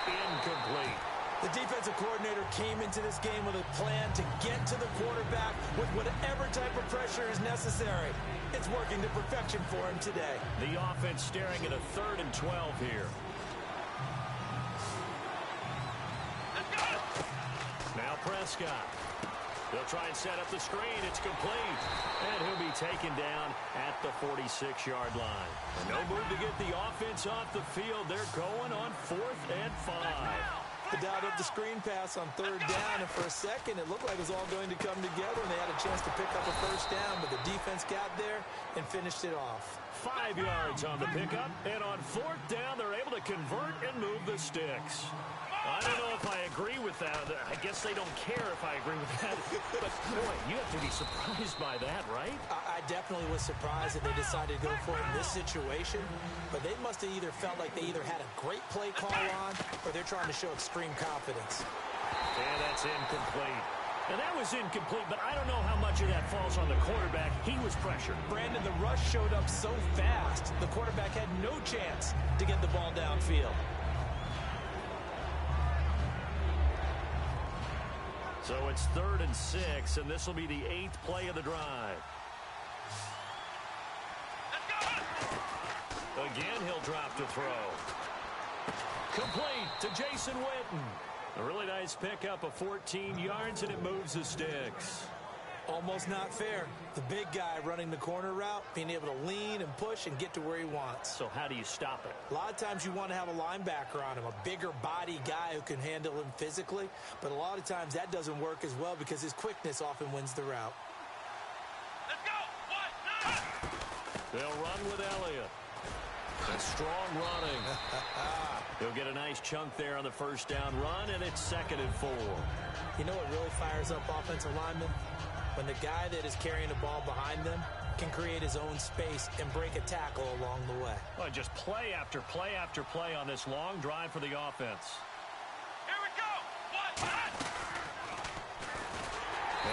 Speaker 1: Incomplete.
Speaker 2: The defensive coordinator came into this game with a plan to get to the quarterback with whatever type of pressure is necessary. It's working to perfection for him today.
Speaker 1: The offense staring at a 3rd and 12 here. Now Prescott. They'll try and set up the screen. It's complete. And he'll be taken down at the 46-yard line. And no move to get the offense off the field. They're going on 4th and 5.
Speaker 2: They dialed up the screen pass on third down, and for a second, it looked like it was all going to come together, and they had a chance to pick up a first down, but the defense got there and finished it off.
Speaker 1: 5 yards on the pickup, and on fourth down, they're able to convert and move the sticks. I don't know if I agree with that. I guess they don't care if I agree with that. But, boy, you have to be surprised by that, right?
Speaker 2: I definitely was surprised that they decided to go for it in this situation. But they must have either felt like they either had a great play call on or they're trying to show extreme confidence.
Speaker 1: And that's incomplete. And that was incomplete, but I don't know how much of that falls on the quarterback. He was pressured.
Speaker 2: Brandon, the rush showed up so fast, the quarterback had no chance to get the ball downfield.
Speaker 1: So it's 3rd and 6, and this will be the 8th play of the drive. Again, he'll drop to throw. Complete to Jason Witten. A really nice pickup of 14 yards, and it moves the sticks.
Speaker 2: Almost not fair. The big guy running the corner route, being able to lean and push and get to where he wants.
Speaker 1: So how do you stop it?
Speaker 2: A lot of times you want to have a linebacker on him, a bigger body guy who can handle him physically. But a lot of times that doesn't work as well because his quickness often wins the route.
Speaker 3: Let's go. 1, 2.
Speaker 1: They'll run with Elliott. That's strong running. He'll get a nice chunk there on the first down run, and it's 2nd and 4.
Speaker 2: You know what really fires up offensive linemen? When the guy that is carrying the ball behind them can create his own space and break a tackle along the way.
Speaker 1: Well, just play after play after play on this long drive for the offense.
Speaker 3: Here we go. 1, 1.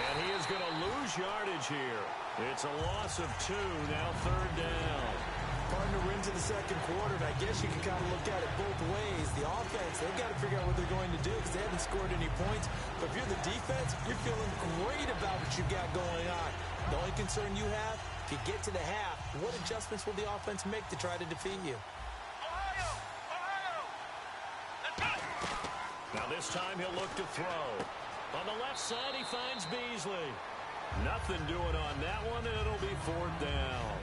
Speaker 1: And he is going to lose yardage here. It's a loss of 2, now 3rd down.
Speaker 2: Partner into the second quarter, and I guess you can kind of look at it both ways. The offense, they've got to figure out what they're going to do because they haven't scored any points. But if you're the defense, you're feeling great about what you got going on. The only concern you have, if you get to the half, what adjustments will the offense make to try to defeat you?
Speaker 3: Ohio. Let's go.
Speaker 1: Now this time he'll look to throw. On the left side, he finds Beasley. Nothing doing on that one, and it'll be 4th down.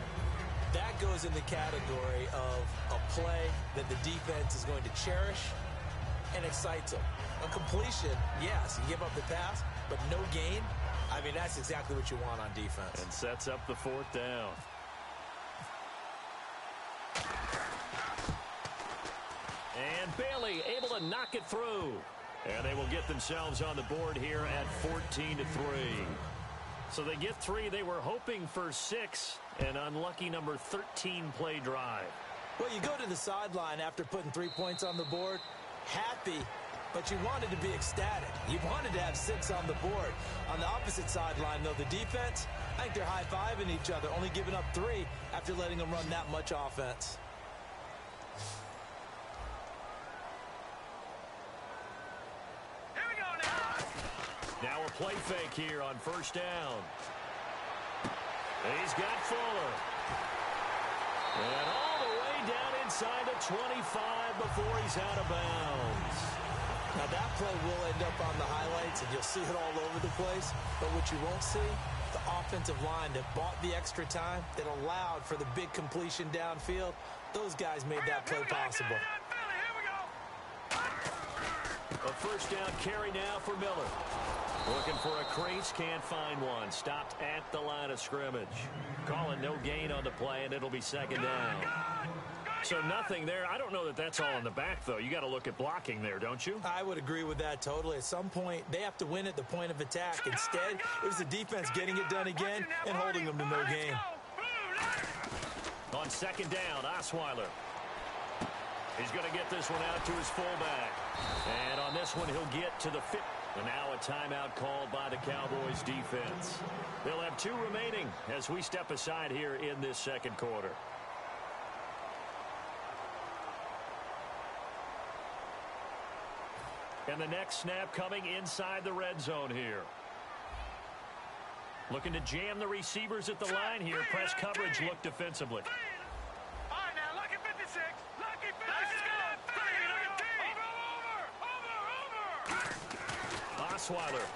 Speaker 2: That goes in the category of a play that the defense is going to cherish and excites them. A completion, yes, you give up the pass, but no gain. I mean, that's exactly what you want on defense.
Speaker 1: And sets up the 4th down. And Bailey able to knock it through. And they will get themselves on the board here at 14-3. So they get 3. They were hoping for 6. An unlucky number 13 play drive.
Speaker 2: Well, you go to the sideline after putting 3 points on the board, happy, but you wanted to be ecstatic. You wanted to have 6 on the board. On the opposite sideline, though, the defense, I think they're high-fiving each other, only giving up 3 after letting them run that much offense.
Speaker 3: Here we go now.
Speaker 1: Now a play fake here on first down. He's got Fuller. And all the way down inside the 25 before he's out of bounds.
Speaker 2: Now that play will end up on the highlights, and you'll see it all over the place. But what you won't see, the offensive line that bought the extra time, that allowed for the big completion downfield, those guys made that play possible.
Speaker 3: Here we go.
Speaker 1: A first down carry now for Miller. Looking for a crease, can't find one. Stopped at the line of scrimmage. Calling no gain on the play, and it'll be 2nd down. So nothing there. I don't know that that's all in the back, though. You got to look at blocking there, don't you?
Speaker 2: I would agree with that totally. At some point, they have to win at the point of attack. Instead, it was the defense getting it done again and holding them to no gain.
Speaker 1: On 2nd down, Osweiler. He's going to get this one out to his fullback. And on this one, he'll get to the 50. And now a timeout called by the Cowboys defense. They'll have 2 remaining as we step aside here in this second quarter. And the next snap coming inside the red zone here. Looking to jam the receivers at the line here. Press coverage look defensively.
Speaker 3: All right, now, lucky 56. Lucky 56.
Speaker 1: Osweiler.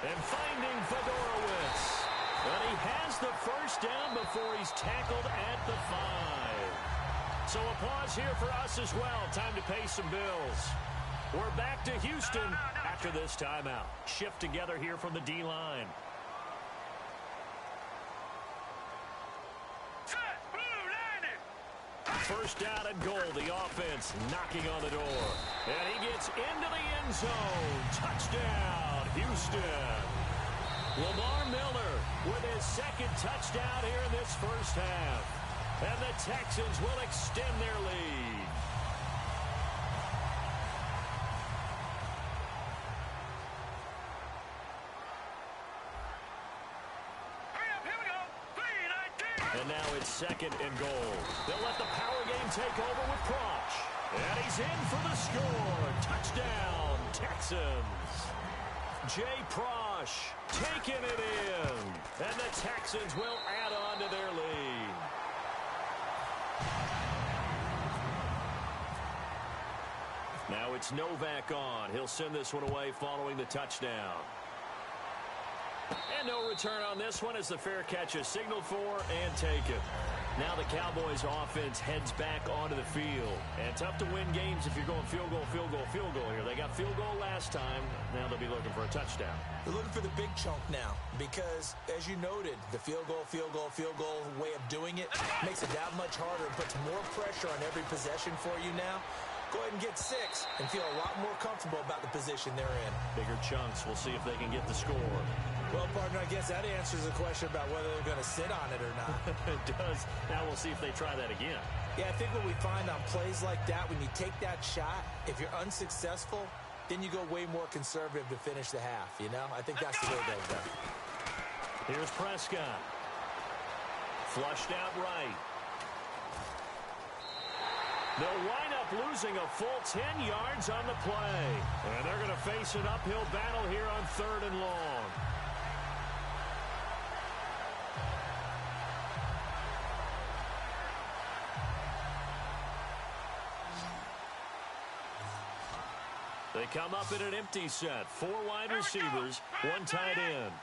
Speaker 1: And finding Fedorowicz. And he has the first down before he's tackled at the 5. So a pause here for us as well. Time to pay some bills. We're back to Houston after this timeout. Shift together here from the D-line. First down and goal. The offense knocking on the door. And he gets into the end zone. Touchdown, Houston. Lamar Miller with his second touchdown here in this first half. And the Texans will extend their lead. And now it's second and goal. They'll let the power game take over with Prosh. And he's in for the score. Touchdown, Texans. Jay Prosh taking it in. And the Texans will add on to their lead. Now it's Novak on. He'll send this one away following the touchdown. And no return on this one as the fair catch is signaled for and taken. Now the Cowboys offense heads back onto the field. And tough to win games if you're going field goal, field goal, field goal here. They got field goal last time. Now they'll be looking for a touchdown.
Speaker 2: They're looking for the big chunk now because, as you noted, the field goal way of doing it makes it that much harder and puts more pressure on every possession for you now. Go ahead and get 6 and feel a lot more comfortable about the position they're in.
Speaker 1: Bigger chunks. We'll see if they can get the score.
Speaker 2: Well, partner, I guess that answers the question about whether they're going to sit on it or not.
Speaker 1: It does. Now we'll see if they try that again.
Speaker 2: Yeah, I think what we find on plays like that, when you take that shot, if you're unsuccessful, then you go way more conservative to finish the half, you know? I think that's the way they'll go.
Speaker 1: Here's Prescott. Flushed out right. They'll wind up losing a full 10 yards on the play. And they're going to face an uphill battle here on 3rd and long. They come up in an empty set. 4 wide receivers, 1 tight end.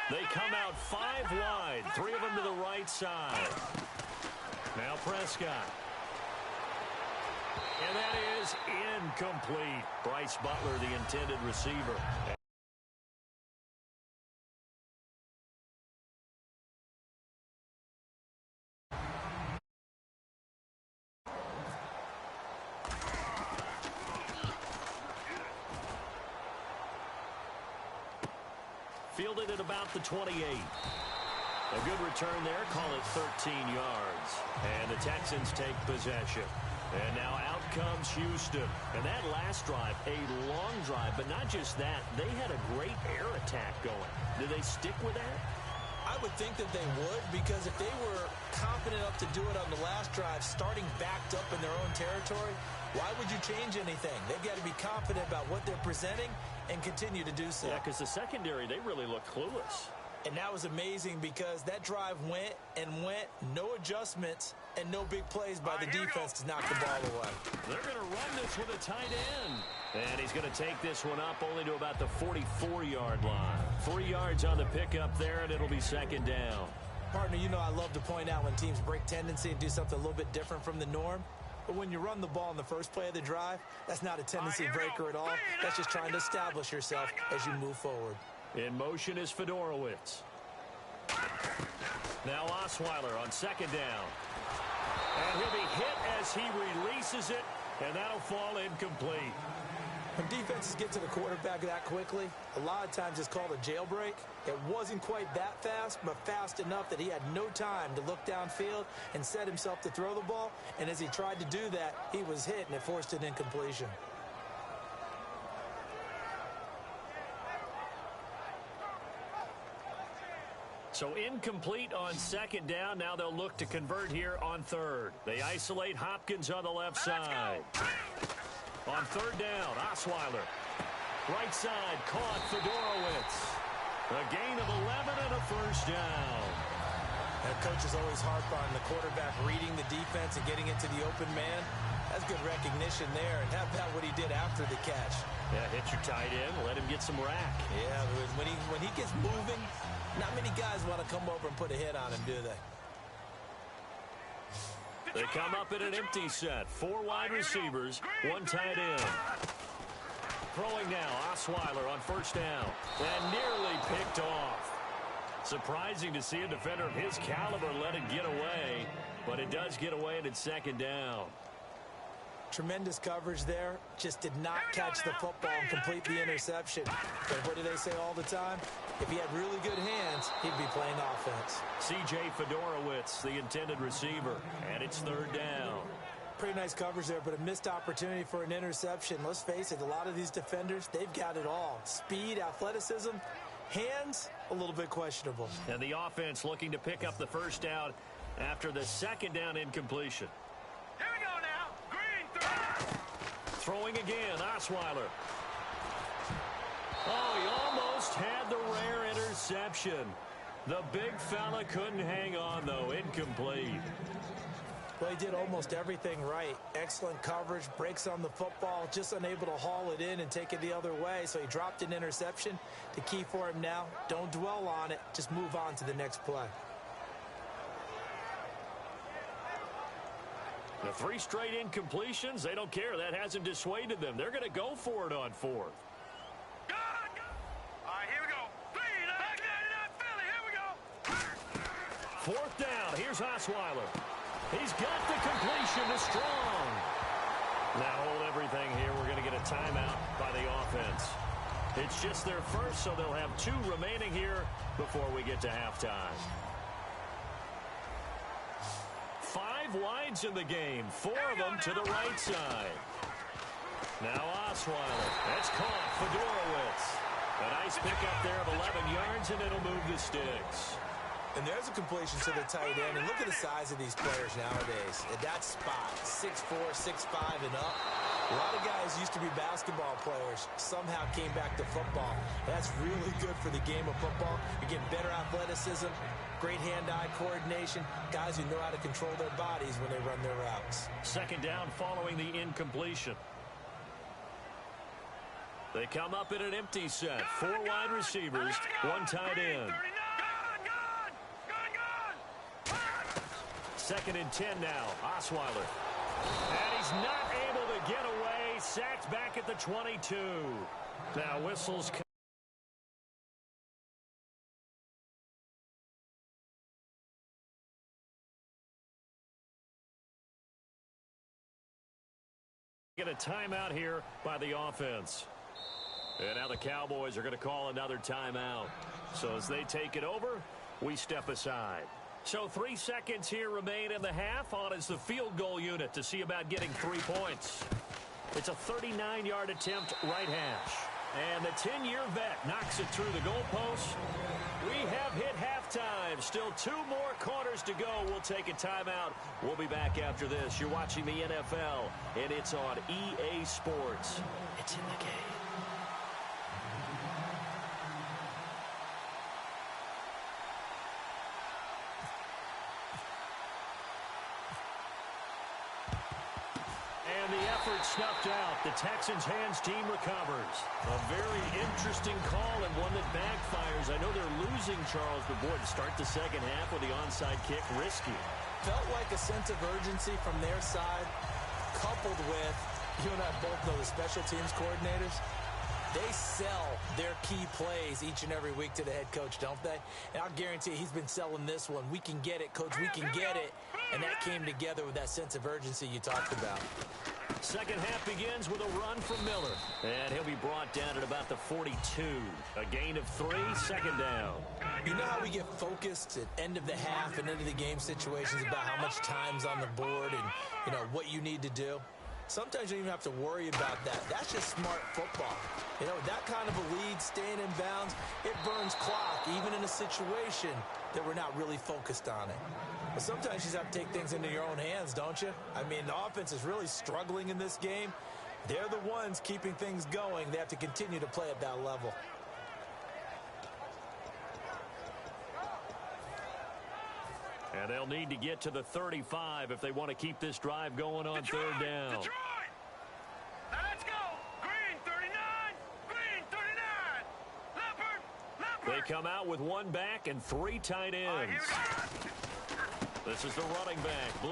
Speaker 1: They come out 5 wide, 3 of them to the right side. Now Prescott. And that is incomplete. Bryce Butler, the intended receiver. Fielded at about the 28. A good return there. Call it 13 yards. And the Texans take possession. And now out comes Houston. And that last drive, a long drive. But not just that, they had a great air attack going. Do they stick with that?
Speaker 2: I would think that they would, because if they were confident enough to do it on the last drive, starting backed up in their own territory, why would you change anything? They've got to be confident about what they're presenting and continue to do so.
Speaker 1: Yeah, because the secondary, they really look clueless.
Speaker 2: And that was amazing because that drive went and went, no adjustments, and no big plays by the defense to knock the ball away.
Speaker 1: They're going to run this with a tight end. And he's going to take this one up only to about the 44-yard line. 3 yards on the pickup there, and it'll be 2nd down.
Speaker 2: Partner, you know I love to point out when teams break tendency and do something a little bit different from the norm. But when you run the ball in the first play of the drive, that's not a tendency breaker at all. That's just trying to establish yourself as you move forward.
Speaker 1: In motion is Fedorowicz. Now Osweiler on 2nd down. And he'll be hit as he releases it, and that'll fall incomplete.
Speaker 2: When defenses get to the quarterback that quickly, a lot of times it's called a jailbreak. It wasn't quite that fast, but fast enough that he had no time to look downfield and set himself to throw the ball. And as he tried to do that, he was hit, and it forced an incompletion.
Speaker 1: So incomplete on 2nd down. Now they'll look to convert here on 3rd. They isolate Hopkins on the left side. On 3rd down, Osweiler. Right side, caught Fedorowicz. A gain of 11 and a first down.
Speaker 2: And coaches always harp on the quarterback reading the defense and getting into the open man. That's good recognition there. And how about what he did after the catch?
Speaker 1: Yeah, hit your tight end, let him get some rack.
Speaker 2: Yeah, when he gets moving, not many guys want to come over and put a hit on him, do they?
Speaker 1: They come up in an empty set. 4 wide receivers, 1 tight end. Throwing now, Osweiler on first down. And nearly picked off. Surprising to see a defender of his caliber let it get away. But it does get away and it's second down.
Speaker 2: Tremendous coverage there. Just did not catch the football and complete the interception. But what do they say all the time? If he had really good hands, he'd be playing offense.
Speaker 1: C.J. Fedorowicz, the intended receiver. And it's third down.
Speaker 2: Pretty nice coverage there, but a missed opportunity for an interception. Let's face it, a lot of these defenders, they've got it all. Speed, athleticism, hands, a little bit questionable.
Speaker 1: And the offense looking to pick up the first down after the second down incompletion.
Speaker 3: Here we go now. Green 3.
Speaker 1: Throwing again, Osweiler. Oh, he almost had the rare interception. The big fella couldn't hang on, though. Incomplete.
Speaker 2: Well, he did almost everything right. Excellent coverage, breaks on the football, just unable to haul it in and take it the other way, so he dropped an interception. The key for him now, don't dwell on it, just move on to the next play.
Speaker 1: The 3 straight incompletions, they don't care. That hasn't dissuaded them. They're going to go for it on 4th.
Speaker 3: All right, here we go. Back 99 Philly, here we go.
Speaker 1: 4th down, here's Osweiler. He's got the completion to Strong. Now hold everything here. We're going to get a timeout by the offense. It's just their first, so they'll have 2 remaining here before we get to halftime. 5 wides in the game, 4 of them to the right side. Now Osweiler. That's caught. Fedorowicz. A nice pickup there of 11 yards, and it'll move the sticks.
Speaker 2: And there's a completion to the tight end. And look at the size of these players nowadays. At that spot, 6'4", 6'5", and up. A lot of guys used to be basketball players, somehow came back to football. That's really good for the game of football. You're getting better athleticism, great hand-eye coordination, guys who know how to control their bodies when they run their routes.
Speaker 1: Second down following the incompletion. They come up in an empty set. 4 wide receivers, 1 tight end. Second and 10 now. Osweiler. And he's not able to get away. Sacked back at the 22. Now whistles. Get a timeout here by the offense. And now the Cowboys are going to call another timeout. So as they take it over, we step aside. So 3 seconds here remain in the half. On is the field goal unit to see about getting 3 points. It's a 39-yard attempt right hash. And the 10-year vet knocks it through the goalpost. We have hit halftime. Still 2 more quarters to go. We'll take a timeout. We'll be back after this. You're watching the NFL, and it's on EA Sports. It's in the game. Snuffed out. The Texans' hands team recovers. A very interesting call and one that backfires. I know they're losing, Charles, but boy, to start the second half with the onside kick, risky.
Speaker 2: Felt like a sense of urgency from their side, coupled with, you and I both know the special teams coordinators. They sell their key plays each and every week to the head coach, don't they? And I'll guarantee he's been selling this one. We can get it, coach, we can get it. And that came together with that sense of urgency you talked about.
Speaker 1: Second half begins with a run from Miller. And he'll be brought down at about the 42. A gain of 3, second down.
Speaker 2: You know how we get focused at end of the half and end of the game situations about how much time's on the board and, you know, what you need to do? Sometimes you don't even have to worry about that. That's just smart football. You know, that kind of a lead, staying in bounds, it burns clock, even in a situation that we're not really focused on it. But sometimes you just have to take things into your own hands, don't you? I mean, the offense is really struggling in this game. They're the ones keeping things going. They have to continue to play at that level.
Speaker 1: And they'll need to get to the 35 if they want to keep this drive going on third down.
Speaker 3: Detroit! Now let's go! Green 39! Green 39! Leopard!
Speaker 1: They come out with 1 back and 3 tight ends. This is the running back, Blue.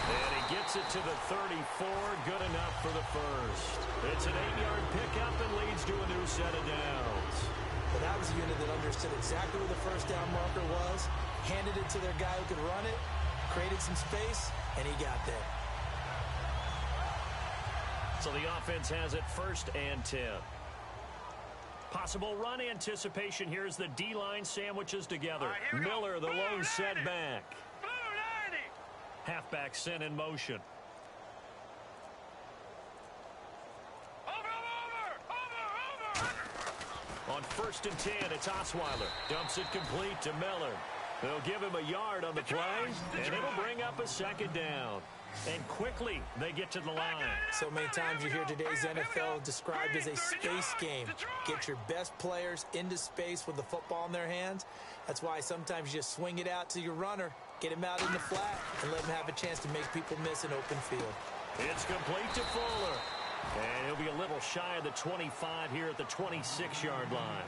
Speaker 1: And he gets it to the 34. Good enough for the first. It's an 8-yard pickup and leads to a new set of downs.
Speaker 2: Well, that was a unit that understood exactly where the first down marker was, handed it to their guy who could run it, created some space, and he got there.
Speaker 1: So the offense has it 1st and 10. Possible run anticipation here as the D-line sandwiches together. Miller, the lone setback. Halfback sent in motion. On 1st and 10, it's Osweiler. Dumps it complete to Miller. They'll give him a yard on the play, and it'll bring up a 2nd down. And quickly, they get to the line.
Speaker 2: So many times you hear today's NFL described as a space game. Get your best players into space with the football in their hands. That's why sometimes you just swing it out to your runner, get him out in the flat, and let him have a chance to make people miss an open field.
Speaker 1: It's complete to Fuller. And he'll be a little shy of the 25 here at the 26-yard line.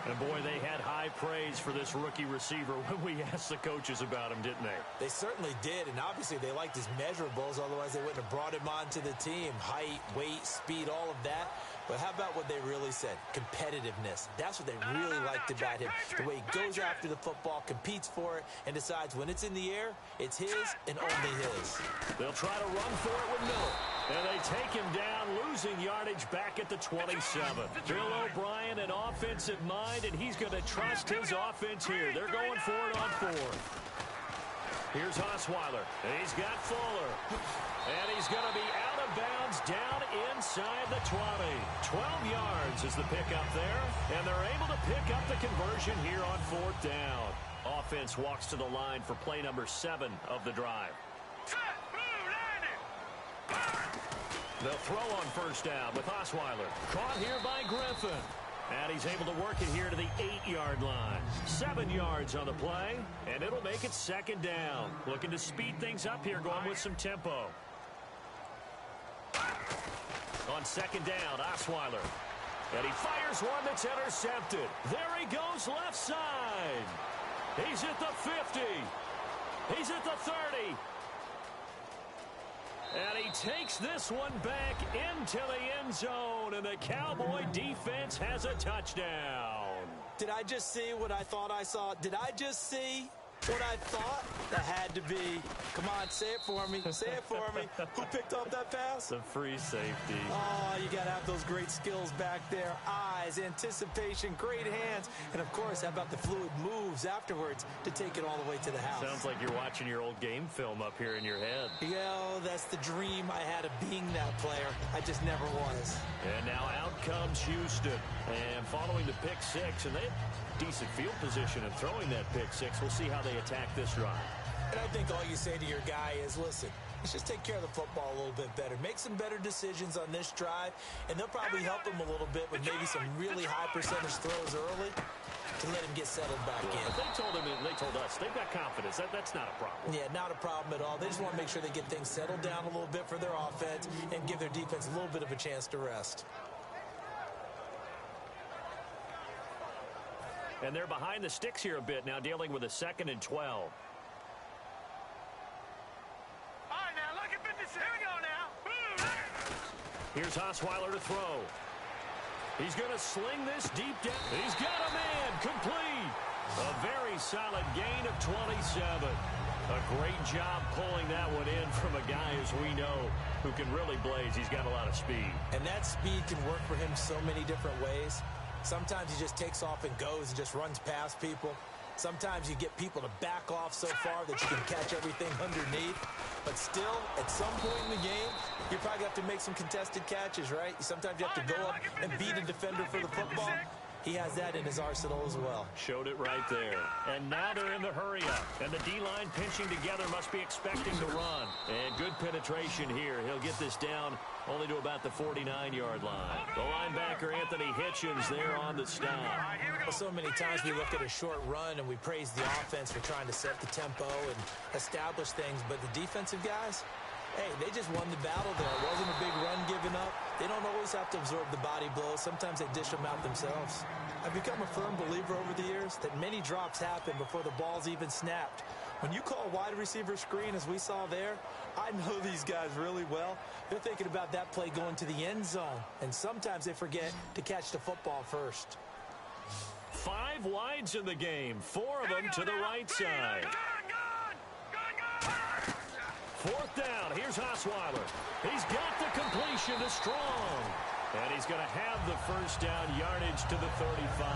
Speaker 1: And, boy, they had high praise for this rookie receiver when we asked the coaches about him, didn't they?
Speaker 2: They certainly did, and obviously they liked his measurables, otherwise they wouldn't have brought him onto the team. Height, weight, speed, all of that. But how about what they really said? Competitiveness. That's what they really liked about him. The way he goes after the football, competes for it, and decides when it's in the air, it's his and only his.
Speaker 1: They'll try to run for it with Miller. And they take him down, losing yardage back at the 27. Bill O'Brien, an offensive mind, and he's going to trust his offense here. They're going for it on 4th. Here's Osweiler. He's got Fuller. And he's going to be out of bounds down inside the 20. 12 yards is the pickup there. And they're able to pick up the conversion here on 4th down. Offense walks to the line for play number 7 of the drive. They'll throw on 1st down with Osweiler. Caught here by Griffin. And he's able to work it here to the 8-yard line. 7 yards on the play, and it'll make it 2nd down. Looking to speed things up here, going with some tempo. On 2nd down, Osweiler. And he fires one that's intercepted. There he goes left side. He's at the 50. He's at the 30. And he takes this one back into the end zone, and the Cowboy defense has a touchdown.
Speaker 2: Did I just see what I thought I saw? Did I just see what I thought? That had to be. Come on, say it for me. Say it for me. Who picked up that pass?
Speaker 1: The free safety.
Speaker 2: Oh, you got to have those great skills back there. Eyes, anticipation, great hands. And, of course, how about the fluid moves afterwards to take it all the way to the house?
Speaker 1: Sounds like you're watching your old game film up here in your head.
Speaker 2: Yeah, that's the dream I had of being that player. I just never was.
Speaker 1: And now out comes Houston. And following the pick 6, and they have decent field position in throwing that pick 6. We'll see how they attack this drive.
Speaker 2: And I think all you say to your guy is, listen, let's just take care of the football a little bit better. Make some better decisions on this drive, and they'll probably help him a little bit with maybe some really high percentage throws early to let him get settled back in.
Speaker 1: But they told him, and they told us, they've got confidence. That's not a problem.
Speaker 2: Yeah, not a problem at all. They just want to make sure they get things settled down a little bit for their offense and give their defense a little bit of a chance to rest.
Speaker 1: And they're behind the sticks here a bit now, dealing with a 2nd and 12.
Speaker 3: All right, now, look at 56. Here we go now.
Speaker 1: Here's Osweiler to throw. He's going to sling this deep down. He's got a man complete. A very solid gain of 27. A great job pulling that one in from a guy, as we know, who can really blaze. He's got a lot of speed.
Speaker 2: And that speed can work for him so many different ways. Sometimes he just takes off and goes and just runs past people. Sometimes you get people to back off so far that you can catch everything underneath. But still, at some point in the game, you probably have to make some contested catches, right? Sometimes you have to go up and beat a defender for the football. He has that in his arsenal as well.
Speaker 1: Showed it right there. And now they're in the hurry-up. And the D-line pinching together must be expecting to run. And good penetration here. He'll get this down only to about the 49-yard line. The linebacker, Anthony Hitchens, there on the stop.
Speaker 2: Well, so many times we look at a short run and we praise the offense for trying to set the tempo and establish things. But the defensive guys, hey, they just won the battle there. It wasn't a big run given up. They don't always have to absorb the body blows. Sometimes they dish them out themselves. I've become a firm believer over the years that many drops happen before the ball's even snapped. When you call a wide receiver screen, as we saw there, I know these guys really well. They're thinking about that play going to the end zone, and sometimes they forget to catch the football first.
Speaker 1: 5 wides in the game, 4 of them to the right side. 4th down, here's Osweiler. He's got the completion to Strong. And he's going to have the first down yardage to the 35.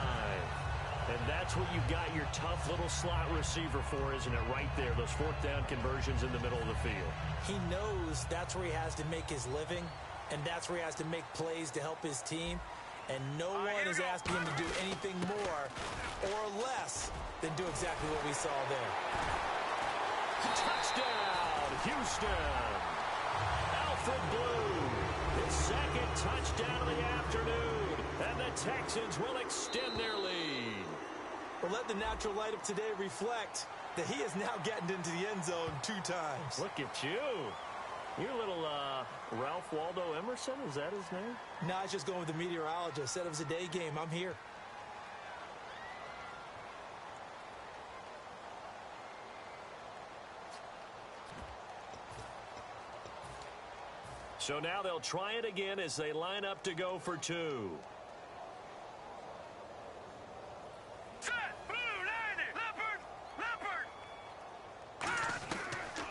Speaker 1: And that's what you've got your tough little slot receiver for, isn't it? Right there, those 4th down conversions in the middle of the field.
Speaker 2: He knows that's where he has to make his living, and that's where he has to make plays to help his team. And no one is asking him to do anything more or less than do exactly what we saw there.
Speaker 1: Touchdown, Houston. Alfred Blue, his 2nd touchdown of the afternoon. And the Texans will extend their lead.
Speaker 2: Well, let the natural light of today reflect that he is now getting into the end zone 2 times.
Speaker 1: Look at you. You're little Ralph Waldo Emerson, is that his name?
Speaker 2: No, I was just going with the meteorologist. Said it was a day game. I'm here.
Speaker 1: So now they'll try it again as they line up to go for 2.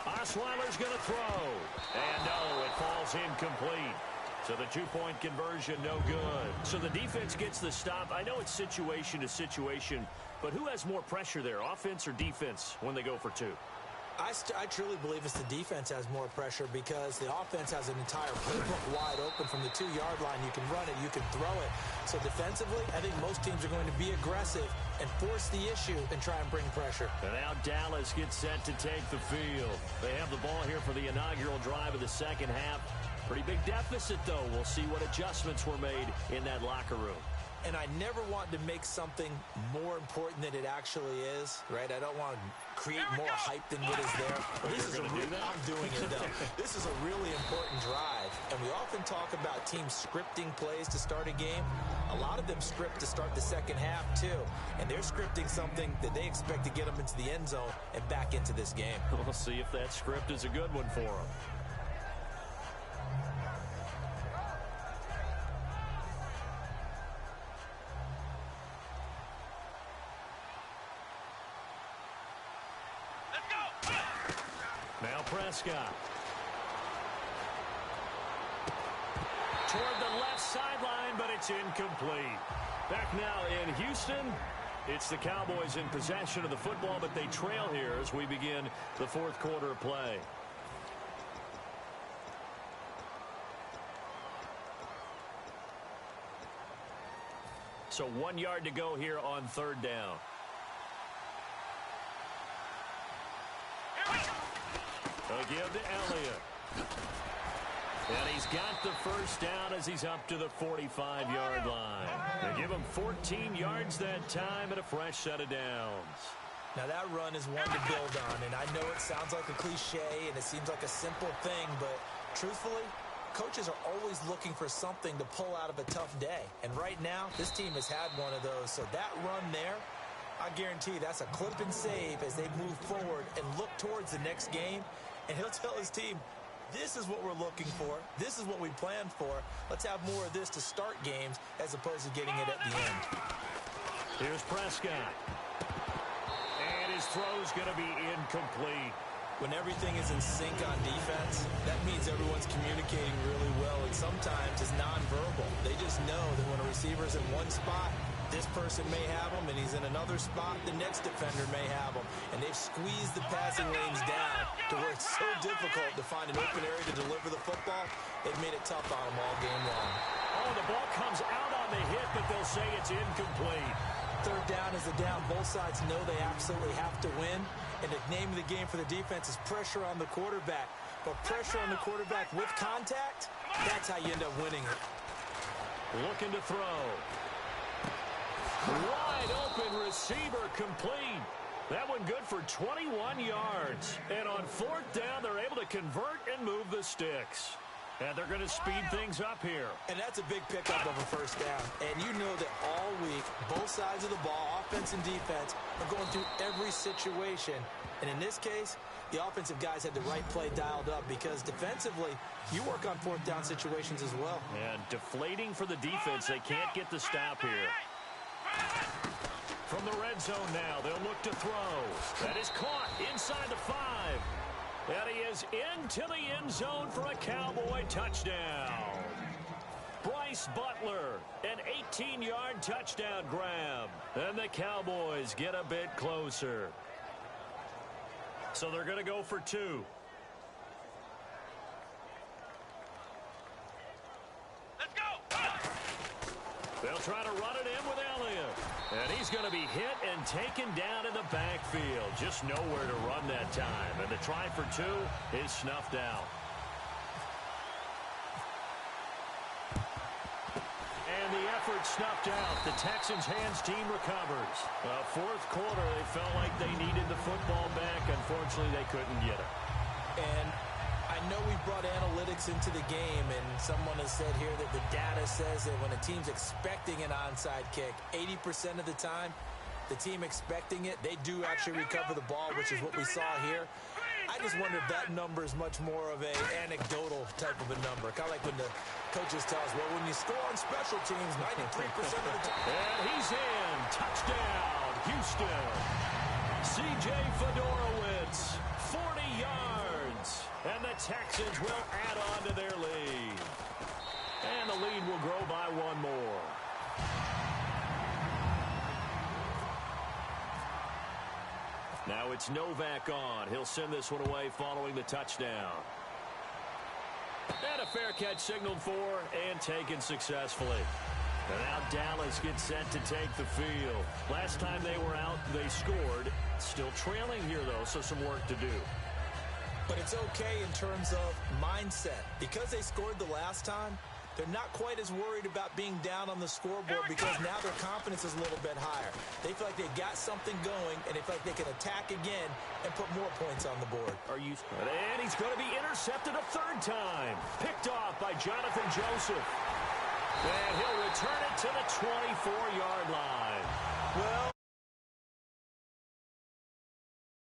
Speaker 1: Osweiler's going to throw. And no, it falls incomplete. So the 2-point conversion, no good. So the defense gets the stop. I know it's situation to situation, but who has more pressure there, offense or defense, when they go for 2?
Speaker 2: I truly believe it's the defense has more pressure because the offense has an entire playbook wide open from the 2-yard line. You can run it, you can throw it. So defensively, I think most teams are going to be aggressive and force the issue and try and bring pressure.
Speaker 1: And now Dallas gets set to take the field. They have the ball here for the inaugural drive of the second half. Pretty big deficit, though. We'll see what adjustments were made in that locker room.
Speaker 2: And I never want to make something more important than it actually is, right? I don't want to create more hype than what is there. But this is I'm doing it, though. This is a really important drive. And we often talk about teams scripting plays to start a game. A lot of them script to start the second half, too. And they're scripting something that they expect to get them into the end zone and back into this game.
Speaker 1: We'll see if that script is a good one for them. Now Prescott. Toward the left sideline, but it's incomplete. Back now in Houston, it's the Cowboys in possession of the football, but they trail here as we begin the 4th quarter of play. So 1 yard to go here on 3rd down. They'll give to Elliott. And he's got the first down as he's up to the 45-yard line. They give him 14 yards that time and a fresh set of downs.
Speaker 2: Now that run is one to build on, and I know it sounds like a cliche and it seems like a simple thing, but truthfully, coaches are always looking for something to pull out of a tough day. And right now, this team has had one of those. So that run there, I guarantee that's a clip and save as they move forward and look towards the next game. And he'll tell his team, this is what we're looking for. This is what we planned for. Let's have more of this to start games as opposed to getting it at the end.
Speaker 1: Here's Prescott. And his throw's going to be incomplete.
Speaker 2: When everything is in sync on defense, that means everyone's communicating really well, and sometimes it's nonverbal. They just know that when a receiver's in one spot, this person may have him, and he's in another spot, the next defender may have him. And they've squeezed the passing lanes down to where it's so difficult to find an open area to deliver the football. They've made it tough on them all game long.
Speaker 1: Oh, the ball comes out on the hit, but they'll say it's incomplete.
Speaker 2: 3rd down is the down. Both sides know they absolutely have to win. And the name of the game for the defense is pressure on the quarterback. But pressure on the quarterback with contact, that's how you end up winning it.
Speaker 1: Looking to throw. Wide open receiver complete. That one good for 21 yards. And on 4th down, they're able to convert and move the sticks. And they're going to speed things up here.
Speaker 2: And that's a big pickup of a first down. And you know that all week, both sides of the ball, offense and defense, are going through every situation. And in this case, the offensive guys had the right play dialed up because defensively, you work on fourth down situations as well.
Speaker 1: And deflating for the defense. They can't get the stop here. From the red zone now, they'll look to throw. That is caught inside the 5. And he is into the end zone for a Cowboy touchdown. Bryce Butler, an 18-yard touchdown grab. And the Cowboys get a bit closer. So they're going to go for 2.
Speaker 3: Let's go.
Speaker 1: They'll try to run it in with Elliott. And he's going to be hit and taken down in the backfield. Just nowhere to run that time. And the try for 2 is snuffed out. And the effort snuffed out. The Texans' hands team recovers. Fourth quarter, they felt like they needed the football back. Unfortunately, they couldn't get it.
Speaker 2: And I know we've brought analytics into the game, and someone has said here that the data says that when a team's expecting an onside kick, 80% of the time, the team expecting it, they do actually recover the ball, which is what we saw here. I just wonder if that number is much more of an anecdotal type of a number. Kind of like when the coaches tell us, well, when you score on special teams, 93% of the time.
Speaker 1: And he's in. Touchdown, Houston. C.J. Fedorowicz, 40 yards. And the Texans will add on to their lead. And the lead will grow by 1 more. Now it's Novak on. He'll send this one away following the touchdown. And a fair catch signaled for and taken successfully. And now Dallas gets set to take the field. Last time they were out, they scored. Still trailing here, though, so some work to do.
Speaker 2: But it's okay in terms of mindset. Because they scored the last time, they're not quite as worried about being down on the scoreboard because now their confidence is a little bit higher. They feel like they got something going, and they feel like they can attack again and put more points on the board.
Speaker 1: And he's going to be intercepted a 3rd time. Picked off by Jonathan Joseph. And he'll return it to the 24-yard line.
Speaker 2: Well,